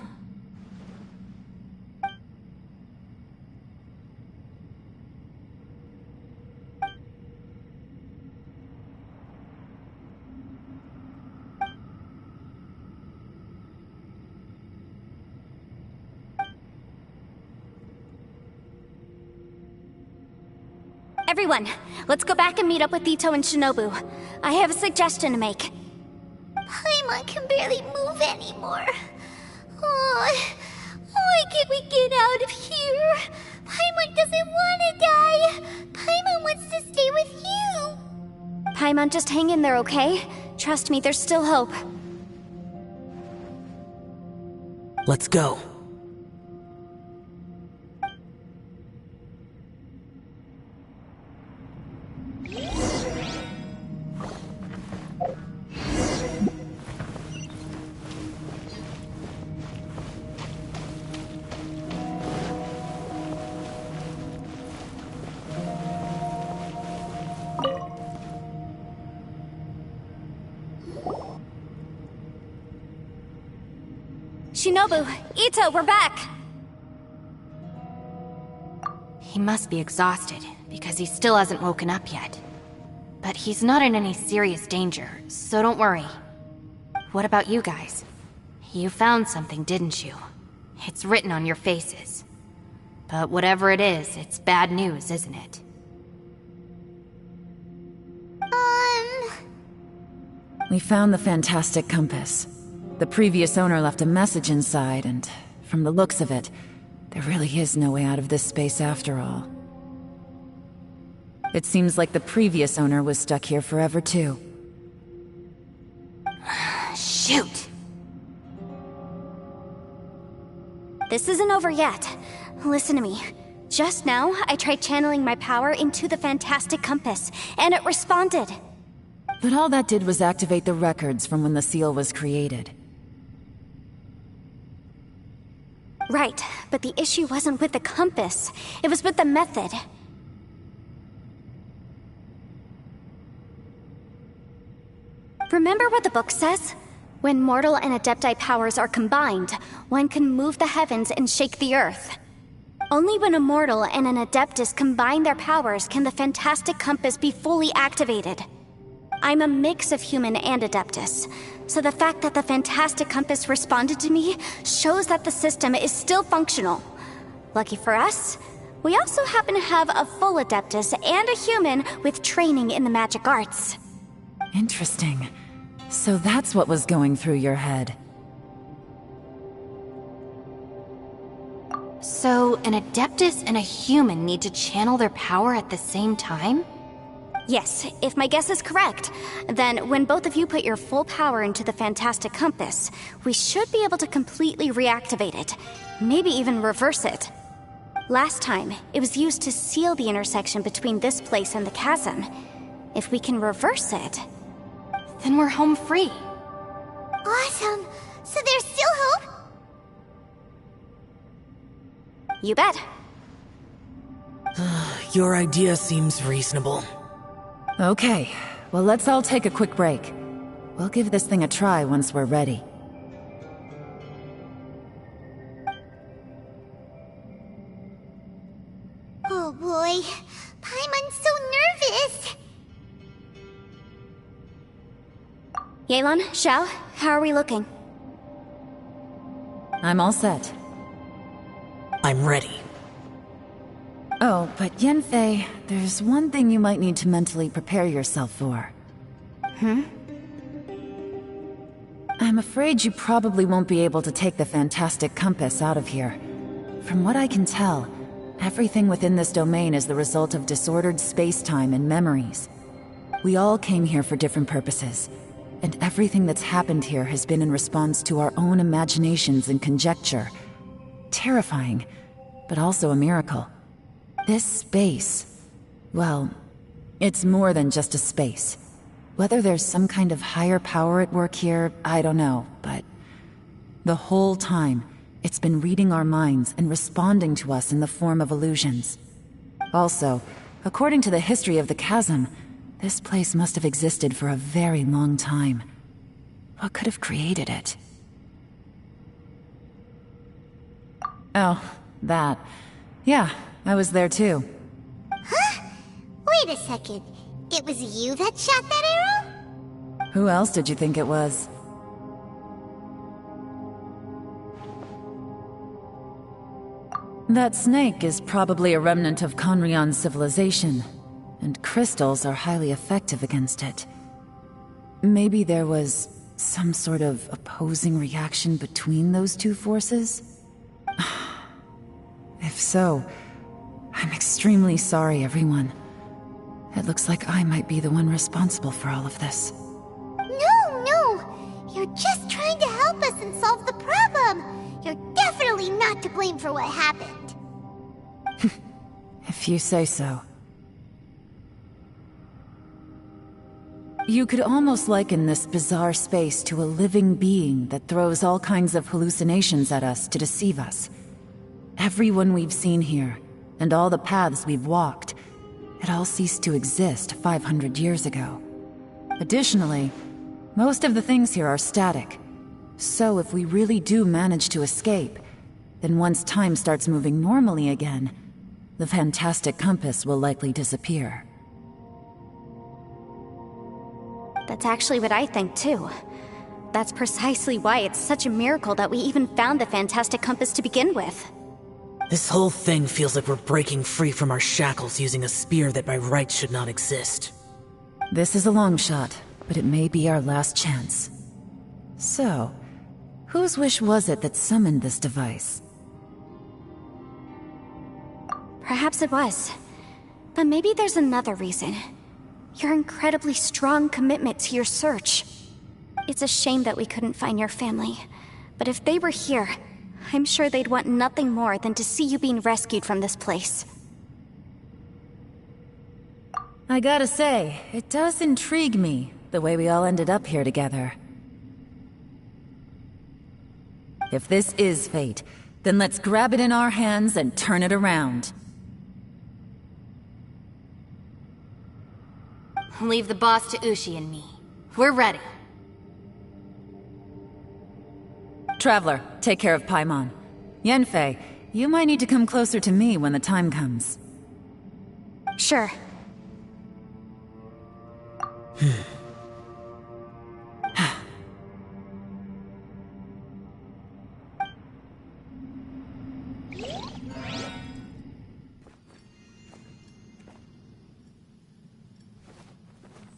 Everyone, let's go back and meet up with Ito and Shinobu. I have a suggestion to make. Paimon can barely move anymore. Oh, why can't we get out of here? Paimon doesn't want to die. Paimon wants to stay with you. Paimon, just hang in there, okay? Trust me, there's still hope. Let's go. Shinobu, Ito, we're back! He must be exhausted, because he still hasn't woken up yet. But he's not in any serious danger, so don't worry. What about you guys? You found something, didn't you? It's written on your faces. But whatever it is, it's bad news, isn't it? We found the fantastic compass. The previous owner left a message inside, and from the looks of it, there really is no way out of this space after all. It seems like the previous owner was stuck here forever too. Shoot! This isn't over yet. Listen to me. Just now, I tried channeling my power into the fantastic compass, and it responded. But all that did was activate the records from when the seal was created. Right, but the issue wasn't with the compass. It was with the method. Remember what the book says? When mortal and Adepti powers are combined, one can move the heavens and shake the earth. Only when a mortal and an Adeptus combine their powers can the fantastic compass be fully activated. I'm a mix of human and Adeptus, so the fact that the fantastic compass responded to me shows that the system is still functional. Lucky for us, we also happen to have a full Adeptus and a human with training in the magic arts. Interesting. So that's what was going through your head. So, an Adeptus and a human need to channel their power at the same time? Yes, if my guess is correct, then when both of you put your full power into the fantastic compass, we should be able to completely reactivate it, maybe even reverse it. Last time, it was used to seal the intersection between this place and the chasm. If we can reverse it, then we're home free. Awesome! So there's still hope? You bet. Your idea seems reasonable. Okay, well let's all take a quick break. We'll give this thing a try once we're ready. Oh boy, Paimon's so nervous! Yelan, Xiao, how are we looking? I'm all set. I'm ready. Oh, but Yanfei, there's one thing you might need to mentally prepare yourself for. I'm afraid you probably won't be able to take the fantastic compass out of here. From what I can tell, everything within this domain is the result of disordered space-time and memories. We all came here for different purposes, and everything that's happened here has been in response to our own imaginations and conjecture. Terrifying, but also a miracle. This space, well, it's more than just a space. Whether there's some kind of higher power at work here, I don't know, but the whole time, it's been reading our minds and responding to us in the form of illusions. Also, according to the history of the chasm, this place must have existed for a very long time. What could have created it? Oh, that. Yeah, I was there too. Huh? Wait a second. It was you that shot that arrow? Who else did you think it was? That snake is probably a remnant of Conrion's civilization, and crystals are highly effective against it. Maybe there was some sort of opposing reaction between those two forces? If so, I'm extremely sorry, everyone. It looks like I might be the one responsible for all of this. No! You're just trying to help us and solve the problem! You're definitely not to blame for what happened. If you say so. You could almost liken this bizarre space to a living being that throws all kinds of hallucinations at us to deceive us. Everyone we've seen here, and all the paths we've walked, it all ceased to exist 500 years ago. Additionally, most of the things here are static. So if we really do manage to escape, then once time starts moving normally again, the fantastic compass will likely disappear. That's actually what I think too. That's precisely why it's such a miracle that we even found the fantastic compass to begin with. This whole thing feels like we're breaking free from our shackles using a spear that by rights should not exist. This is a long shot, but it may be our last chance. So, whose wish was it that summoned this device? Perhaps it was. But maybe there's another reason. Your incredibly strong commitment to your search. It's a shame that we couldn't find your family. But if they were here, I'm sure they'd want nothing more than to see you being rescued from this place. I gotta say, it does intrigue me, the way we all ended up here together. If this is fate, then let's grab it in our hands and turn it around. Leave the boss to Ushi and me. We're ready. Traveler, take care of Paimon. Yanfei, you might need to come closer to me when the time comes. Sure.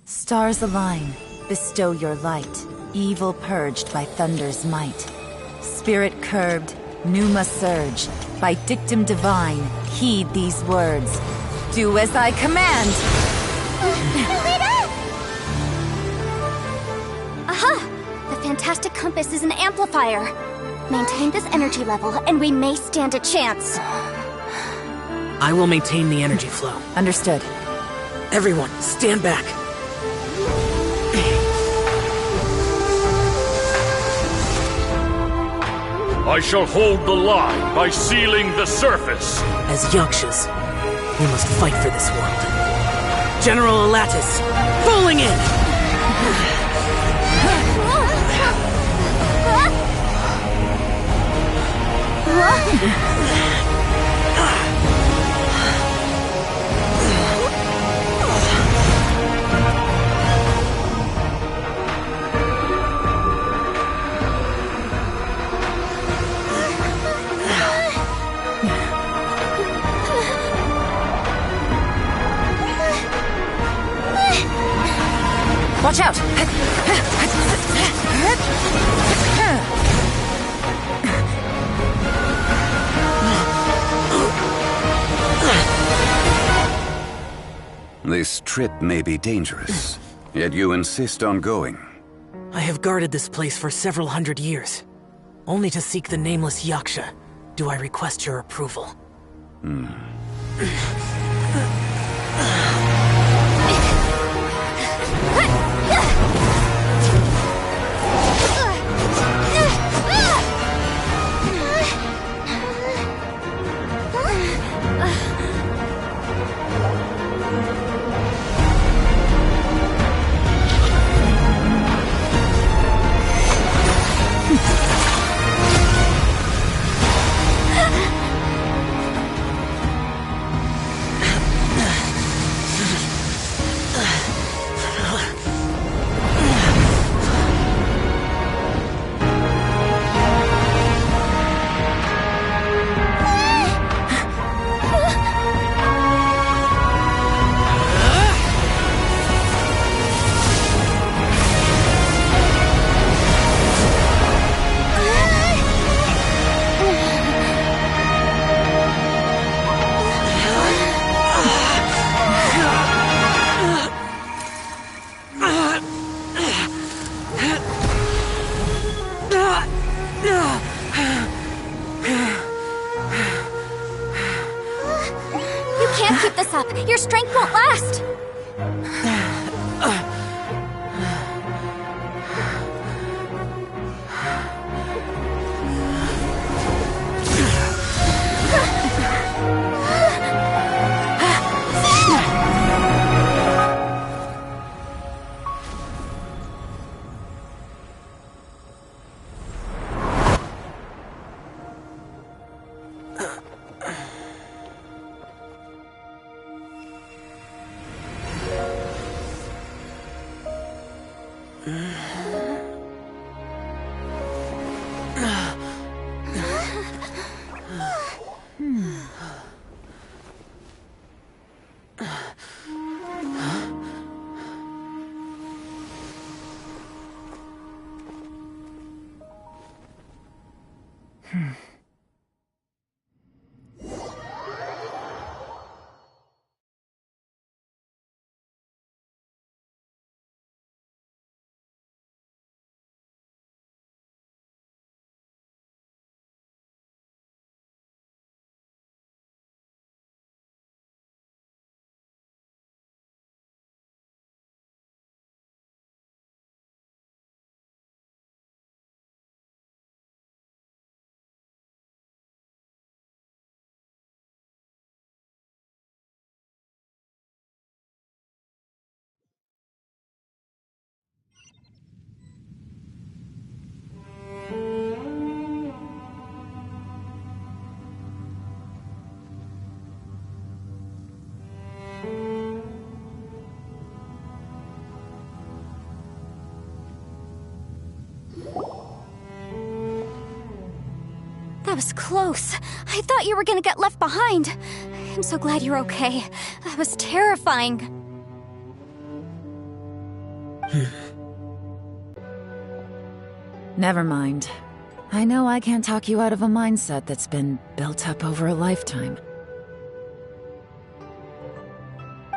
Stars align, bestow your light, evil purged by thunder's might. Spirit curbed, pneuma surge, by dictum divine, heed these words. Do as I command! Aha! The fantastic compass is an amplifier. Maintain this energy level, and we may stand a chance. I will maintain the energy flow. Understood. Everyone, stand back. I shall hold the line by sealing the surface. As Yakshas, we must fight for this world. General Alatus, falling in! Watch out! This trip may be dangerous, yet you insist on going. I have guarded this place for several hundred years. Only to seek the nameless Yaksha do I request your approval. Your strength won't last! That was close. I thought you were gonna get left behind. I'm so glad you're okay. That was terrifying. Never mind. I know I can't talk you out of a mindset that's been built up over a lifetime.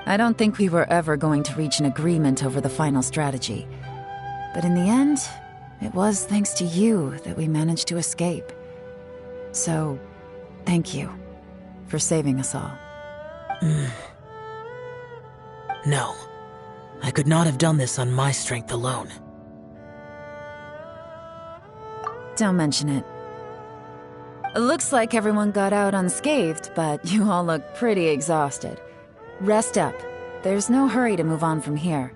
I don't think we were ever going to reach an agreement over the final strategy. But in the end, it was thanks to you that we managed to escape. So, thank you for saving us all. No. I could not have done this on my strength alone. Don't mention it. It looks like everyone got out unscathed, but you all look pretty exhausted. Rest up. There's no hurry to move on from here.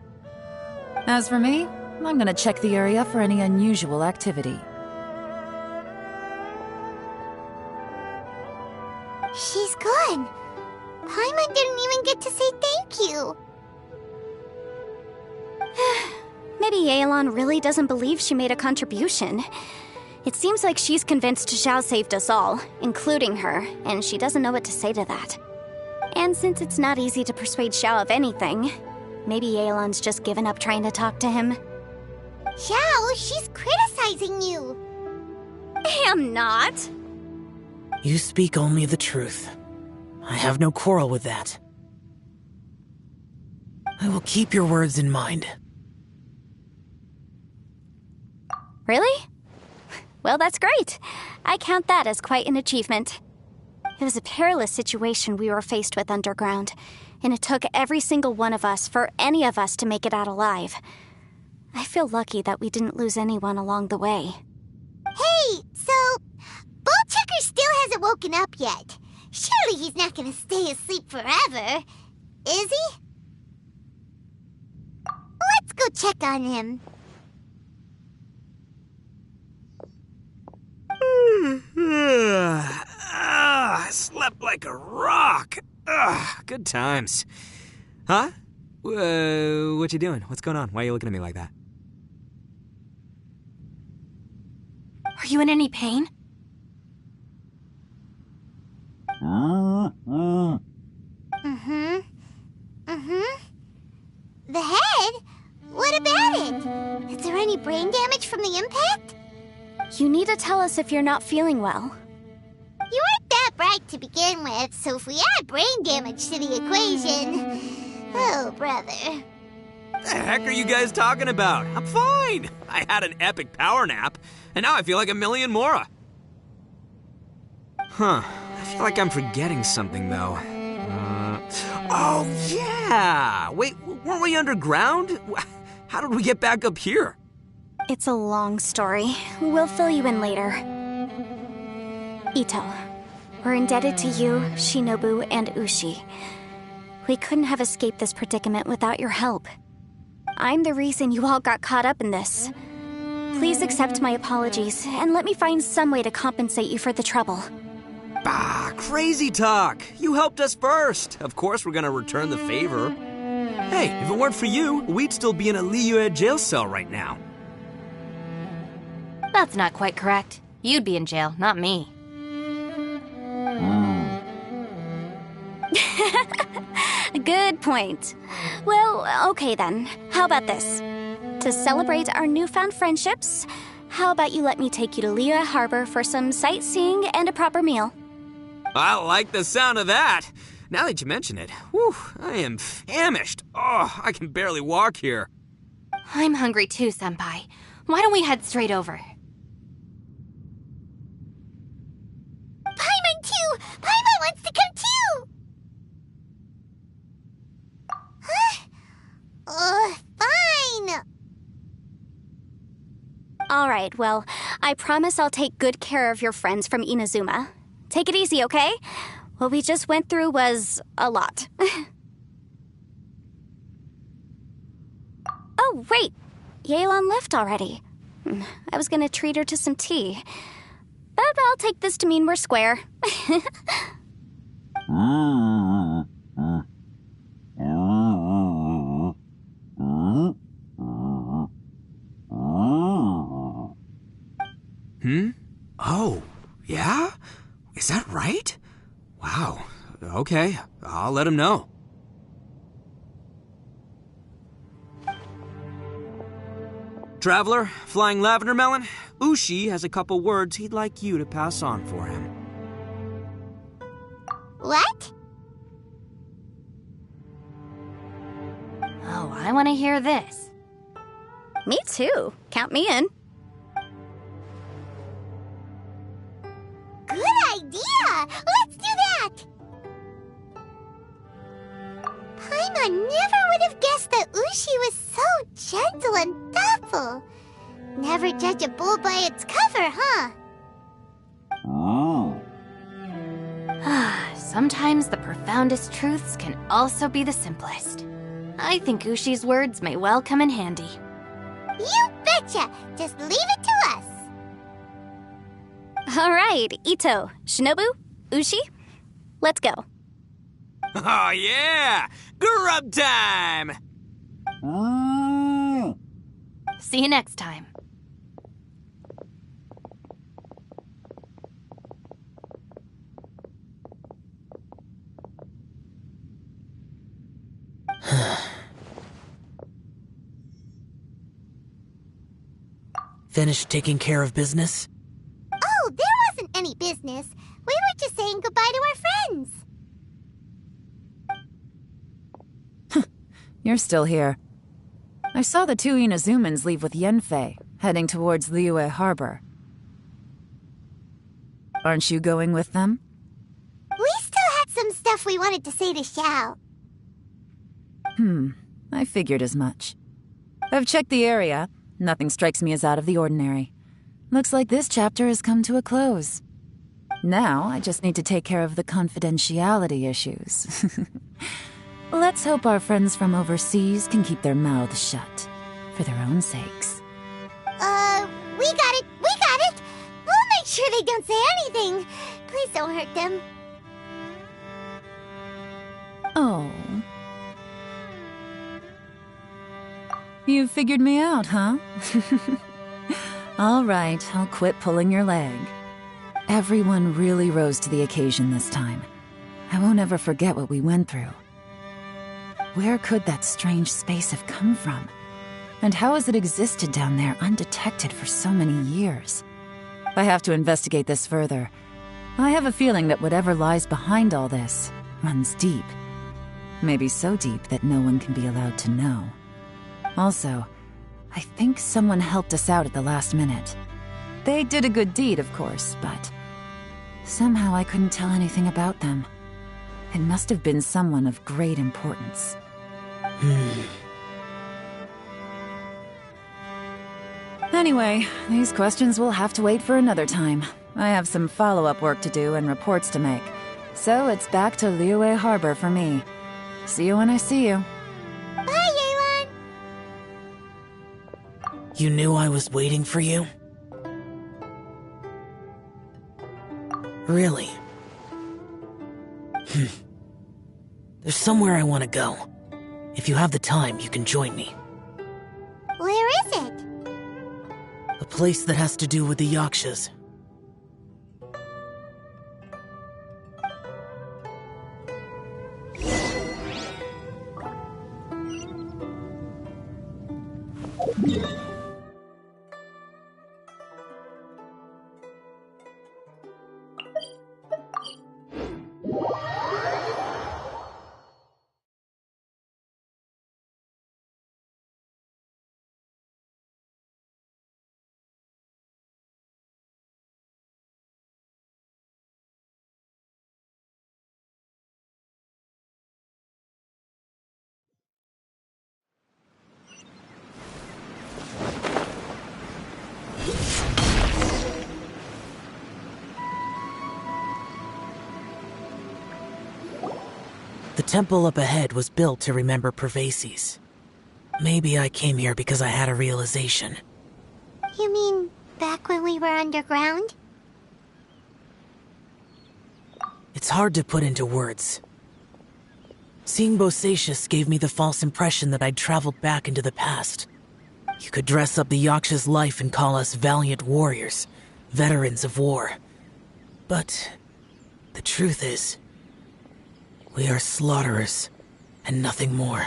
As for me, I'm gonna check the area for any unusual activity. She's gone. Paimon didn't even get to say thank you. Maybe Yelan really doesn't believe she made a contribution. It seems like she's convinced Xiao saved us all, including her, and she doesn't know what to say to that. And since it's not easy to persuade Xiao of anything, maybe Yelan's just given up trying to talk to him. Xiao, she's criticizing you. I'm not. You speak only the truth. I have no quarrel with that. I will keep your words in mind. Really? Well, that's great. I count that as quite an achievement. It was a perilous situation we were faced with underground, and it took every single one of us for any of us to make it out alive. I feel lucky that we didn't lose anyone along the way. Hey, so Bullchecker still hasn't woken up yet. Surely he's not gonna stay asleep forever, is he? Let's go check on him. I slept like a rock. Good times. Huh? What you doing? What's going on? Why are you looking at me like that? Are you in any pain? The head? What about it? Is there any brain damage from the impact? You need to tell us if you're not feeling well. You weren't that bright to begin with, so if we add brain damage to the equation... Oh, brother. What the heck are you guys talking about? I'm fine. I had an epic power nap, and now I feel like a million more. Huh. I feel like I'm forgetting something, though. Oh, yeah! Wait, weren't we underground? How did we get back up here? It's a long story. We'll fill you in later. Ito, we're indebted to you, Shinobu, and Ushi. We couldn't have escaped this predicament without your help. I'm the reason you all got caught up in this. Please accept my apologies, and let me find some way to compensate you for the trouble. Bah, crazy talk. You helped us first. Of course we're gonna return the favor. Hey, if it weren't for you, we'd still be in a Liyue jail cell right now. That's not quite correct. You'd be in jail, not me. point. Well, okay then. How about this? To celebrate our newfound friendships, how about you let me take you to Liyue Harbor for some sightseeing and a proper meal? I like the sound of that. Now that you mention it, whew, I am famished. Oh, I can barely walk here. I'm hungry too, Senpai. Why don't we head straight over? Paimon too! Paimon wants to come too! Huh? Fine! Alright, well, I promise I'll take good care of your friends from Inazuma. Take it easy, okay? What we just went through was a lot. Oh, wait! Yelan left already. I was gonna treat her to some tea. But I'll take this to mean we're square. Oh, yeah? Is that right? Wow. Okay, I'll let him know. Traveler, Flying Lavender Melon, Ushi has a couple words he'd like you to pass on for him. What? Oh, I want to hear this. Me too. Count me in. Good idea! Let's do that! Paimon never would have guessed that Ushi was so gentle and thoughtful. Never judge a bull by its cover, huh? Sometimes the profoundest truths can also be the simplest. I think Ushi's words may well come in handy. You betcha! Just leave it to us! Alright, Ito, Shinobu, Ushi, let's go. Oh, yeah! Grub time! See you next time. Finished taking care of business? Oh, there wasn't any business. We were just saying goodbye to our friends. You're still here. I saw the two Inazumans leave with Yenfei, heading towards Liyue Harbor. Aren't you going with them? We still had some stuff we wanted to say to Xiao. I figured as much. I've checked the area. Nothing strikes me as out of the ordinary. Looks like this chapter has come to a close. Now, I just need to take care of the confidentiality issues. Let's hope our friends from overseas can keep their mouths shut, for their own sakes. We got it! We got it! We'll make sure they don't say anything. Please don't hurt them. Oh. You figured me out, huh? All right, I'll quit pulling your leg. Everyone really rose to the occasion this time. I won't ever forget what we went through. Where could that strange space have come from? And how has it existed down there undetected for so many years? I have to investigate this further. I have a feeling that whatever lies behind all this runs deep. Maybe so deep that no one can be allowed to know. Also, I think someone helped us out at the last minute. They did a good deed, of course, but somehow I couldn't tell anything about them. It must have been someone of great importance. Anyway, these questions will have to wait for another time. I have some follow-up work to do and reports to make. So it's back to Liyue Harbor for me. See you when I see you. Bye, Yelan! You knew I was waiting for you? Really? There's somewhere I want to go. If you have the time, you can join me. Where is it? A place that has to do with the Yakshas. The temple up ahead was built to remember Pervases. Maybe I came here because I had a realization. You mean back when we were underground? It's hard to put into words. Seeing Bosacius gave me the false impression that I'd traveled back into the past. You could dress up the Yaksha's life and call us valiant warriors, veterans of war. But the truth is, we are slaughterers, and nothing more.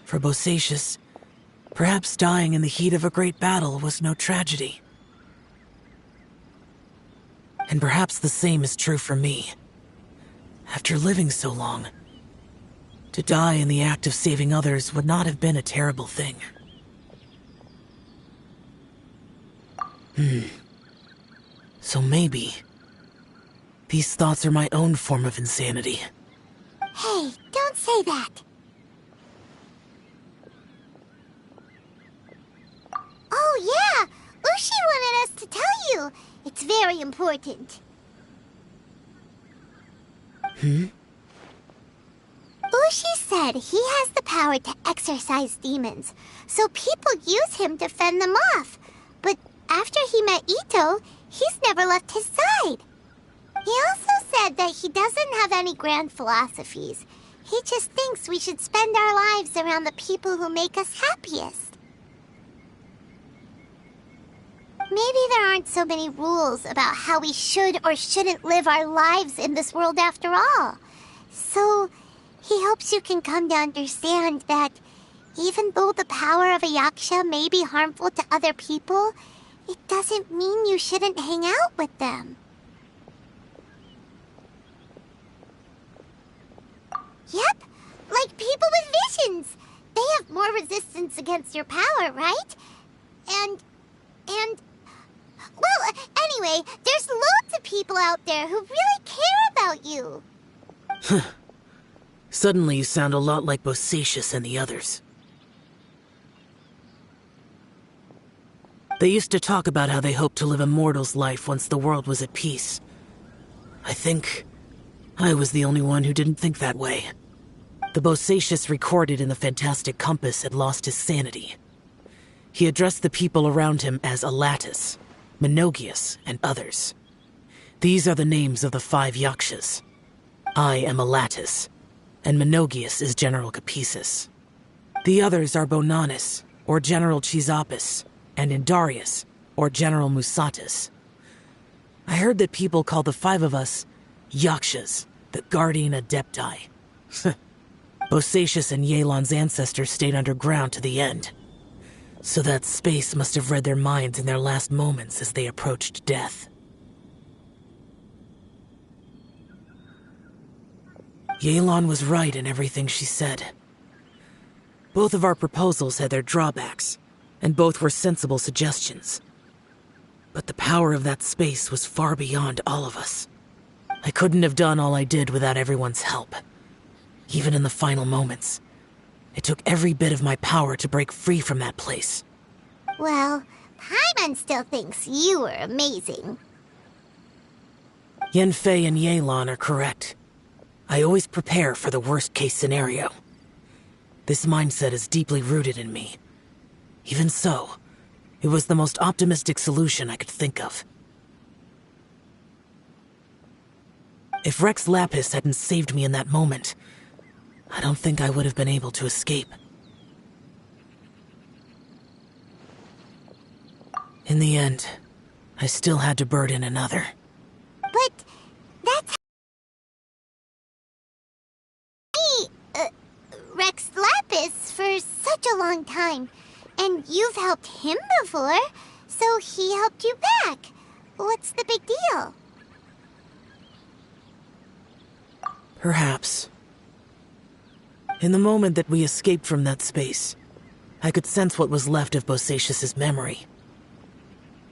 For Bosacius, perhaps dying in the heat of a great battle was no tragedy. And perhaps the same is true for me. After living so long, to die in the act of saving others would not have been a terrible thing. So maybe these thoughts are my own form of insanity. Hey, don't say that. Oh yeah, Ushi wanted us to tell you. It's very important. Ushi said he has the power to exorcise demons, so people use him to fend them off. But after he met Ito, he's never left his side. He also said that he doesn't have any grand philosophies. He just thinks we should spend our lives around the people who make us happiest. Maybe there aren't so many rules about how we should or shouldn't live our lives in this world after all. So, he hopes you can come to understand that even though the power of a yaksha may be harmful to other people, it doesn't mean you shouldn't hang out with them. Yep, like people with visions. They have more resistance against your power, right? And... Well, anyway, there's loads of people out there who really care about you. Suddenly you sound a lot like Bosacius and the others. They used to talk about how they hoped to live a mortal's life once the world was at peace. I think I was the only one who didn't think that way. The Bosacius recorded in the Fantastic Compass had lost his sanity. He addressed the people around him as Alatus, Menogius, and others. These are the names of the 5 Yakshas. I am Alatus, and Menogius is General Capisis. The others are Bonanis, or General Chisapis, and Indarius, or General Musatus. I heard that people call the 5 of us Yakshas, the Guardian Adepti. Bosacius and Yelan's ancestors stayed underground to the end. So that space must have read their minds in their last moments as they approached death. Yelan was right in everything she said. Both of our proposals had their drawbacks, and both were sensible suggestions. But the power of that space was far beyond all of us. I couldn't have done all I did without everyone's help. Even in the final moments, it took every bit of my power to break free from that place. Well, Paimon still thinks you were amazing. Yanfei and Yelan are correct. I always prepare for the worst-case scenario. This mindset is deeply rooted in me. Even so, it was the most optimistic solution I could think of. If Rex Lapis hadn't saved me in that moment, I don't think I would have been able to escape. In the end, I still had to burden another. But that's Rex Lapis for such a long time. And you've helped him before, so he helped you back. What's the big deal? Perhaps. In the moment that we escaped from that space, I could sense what was left of Bosacius's memory.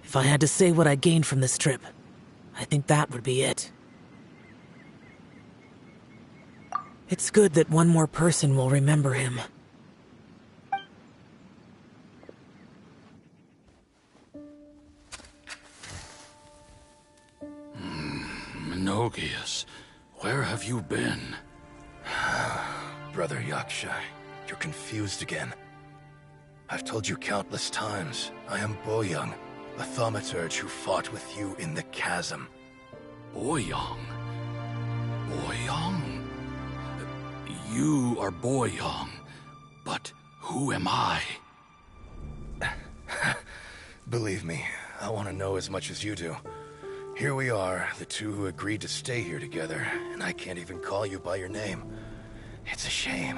If I had to say what I gained from this trip, I think that would be it. It's good that one more person will remember him. Menogias, where have you been? Brother Yaksha, you're confused again. I've told you countless times, I am Boyoung, a thaumaturge who fought with you in the chasm. Boyoung? Boyoung? You are Boyoung, but who am I? Believe me, I want to know as much as you do. Here we are, the two who agreed to stay here together, and I can't even call you by your name. It's a shame.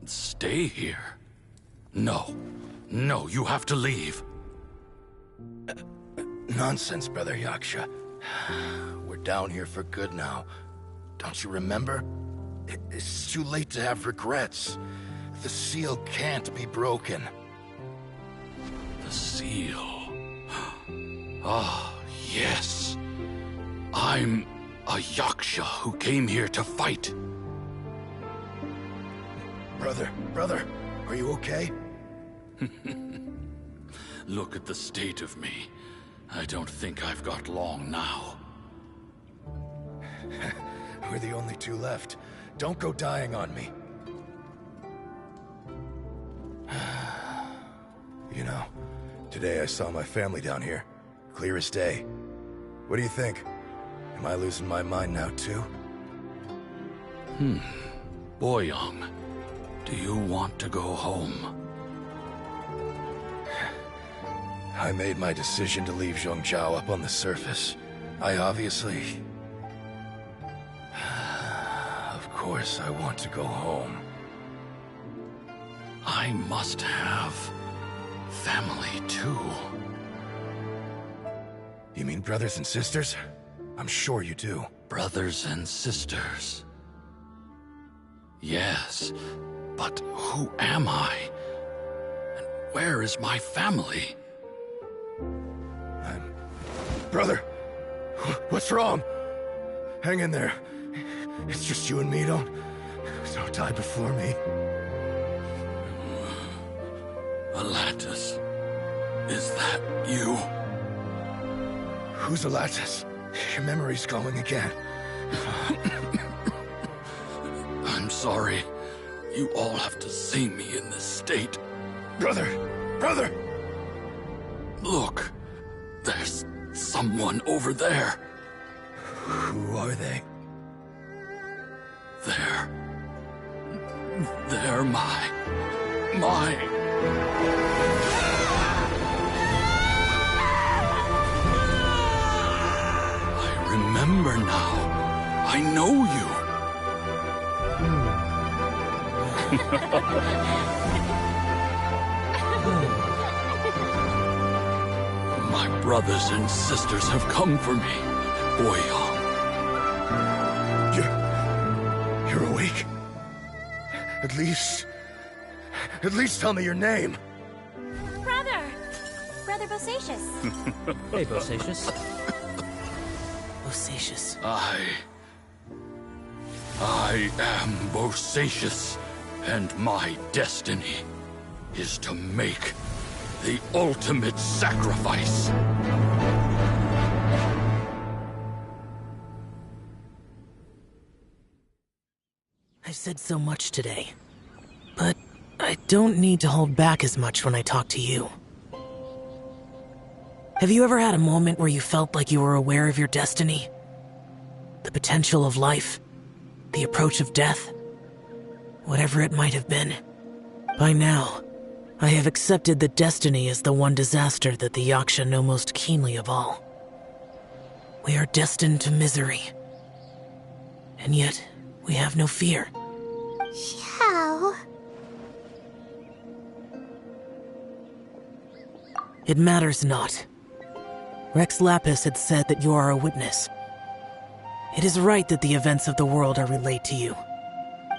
Stay here? No. No, you have to leave. Nonsense, Brother Yaksha. We're down here for good now. Don't you remember? It's too late to have regrets. The seal can't be broken. The seal. Ah, yes. I'm a Yaksha who came here to fight. Brother, are you okay? Look at the state of me. I don't think I've got long now. We're the only two left. Don't go dying on me. You know, today I saw my family down here. Clear as day. What do you think? Am I losing my mind now, too? Boyoung, do you want to go home? I made my decision to leave Zhongzhou up on the surface. I obviously... Of course I want to go home. I must have family, too. You mean brothers and sisters? I'm sure you do. Brothers and sisters. Yes, but who am I? And where is my family? Brother! What's wrong? Hang in there. It's just you and me, don't die before me. Alatus, is that you? Who's Alatus? Your memory's going again. I'm sorry. You all have to see me in this state. Brother! Look, there's someone over there. Who are they? They're my... I remember now. I know you. My brothers and sisters have come for me, Boyoung. You're awake? At least tell me your name. Brother Bosacius. Hey, Bosacius. Bosacius. I am Bosacius, and my destiny is to make the ultimate sacrifice. I've said so much today, but I don't need to hold back as much when I talk to you. Have you ever had a moment where you felt like you were aware of your destiny? The potential of life? The approach of death? Whatever it might have been. By now, I have accepted that destiny is the one disaster that the Yaksha know most keenly of all. We are destined to misery. And yet, we have no fear. Xiao. It matters not. Rex Lapis had said that you are a witness. It is right that the events of the world are relayed to you.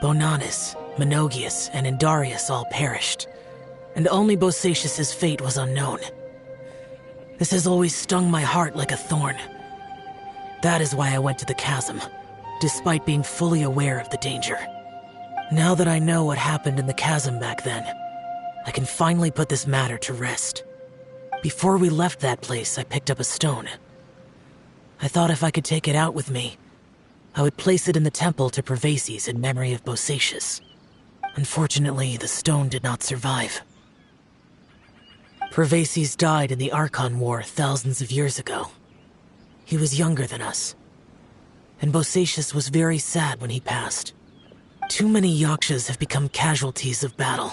Bonanis, Menogias, and Indarius all perished, and only Bosacius's fate was unknown. This has always stung my heart like a thorn. That is why I went to the chasm, despite being fully aware of the danger. Now that I know what happened in the chasm back then, I can finally put this matter to rest. Before we left that place, I picked up a stone. I thought if I could take it out with me, I would place it in the temple to Pervases in memory of Bosacius. Unfortunately, the stone did not survive. Pervases died in the Archon War thousands of years ago. He was younger than us, and Bosacius was very sad when he passed. Too many Yakshas have become casualties of battle.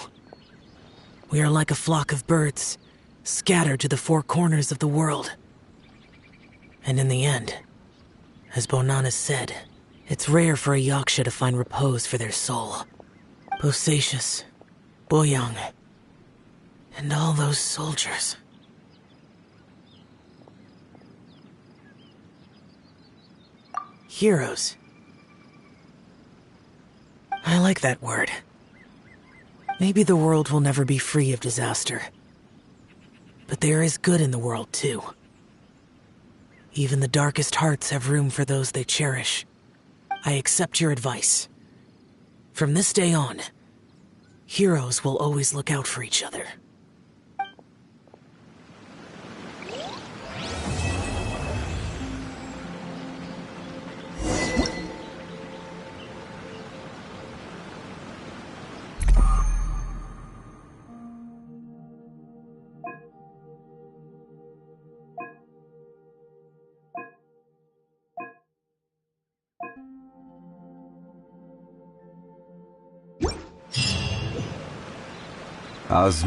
We are like a flock of birds, scattered to the four corners of the world. And in the end, as Bonanis said, it's rare for a Yaksha to find repose for their soul. Bosacius, Boyang, and all those soldiers. Heroes. I like that word. Maybe the world will never be free of disaster. But there is good in the world, too. Even the darkest hearts have room for those they cherish. I accept your advice. From this day on, heroes will always look out for each other. How's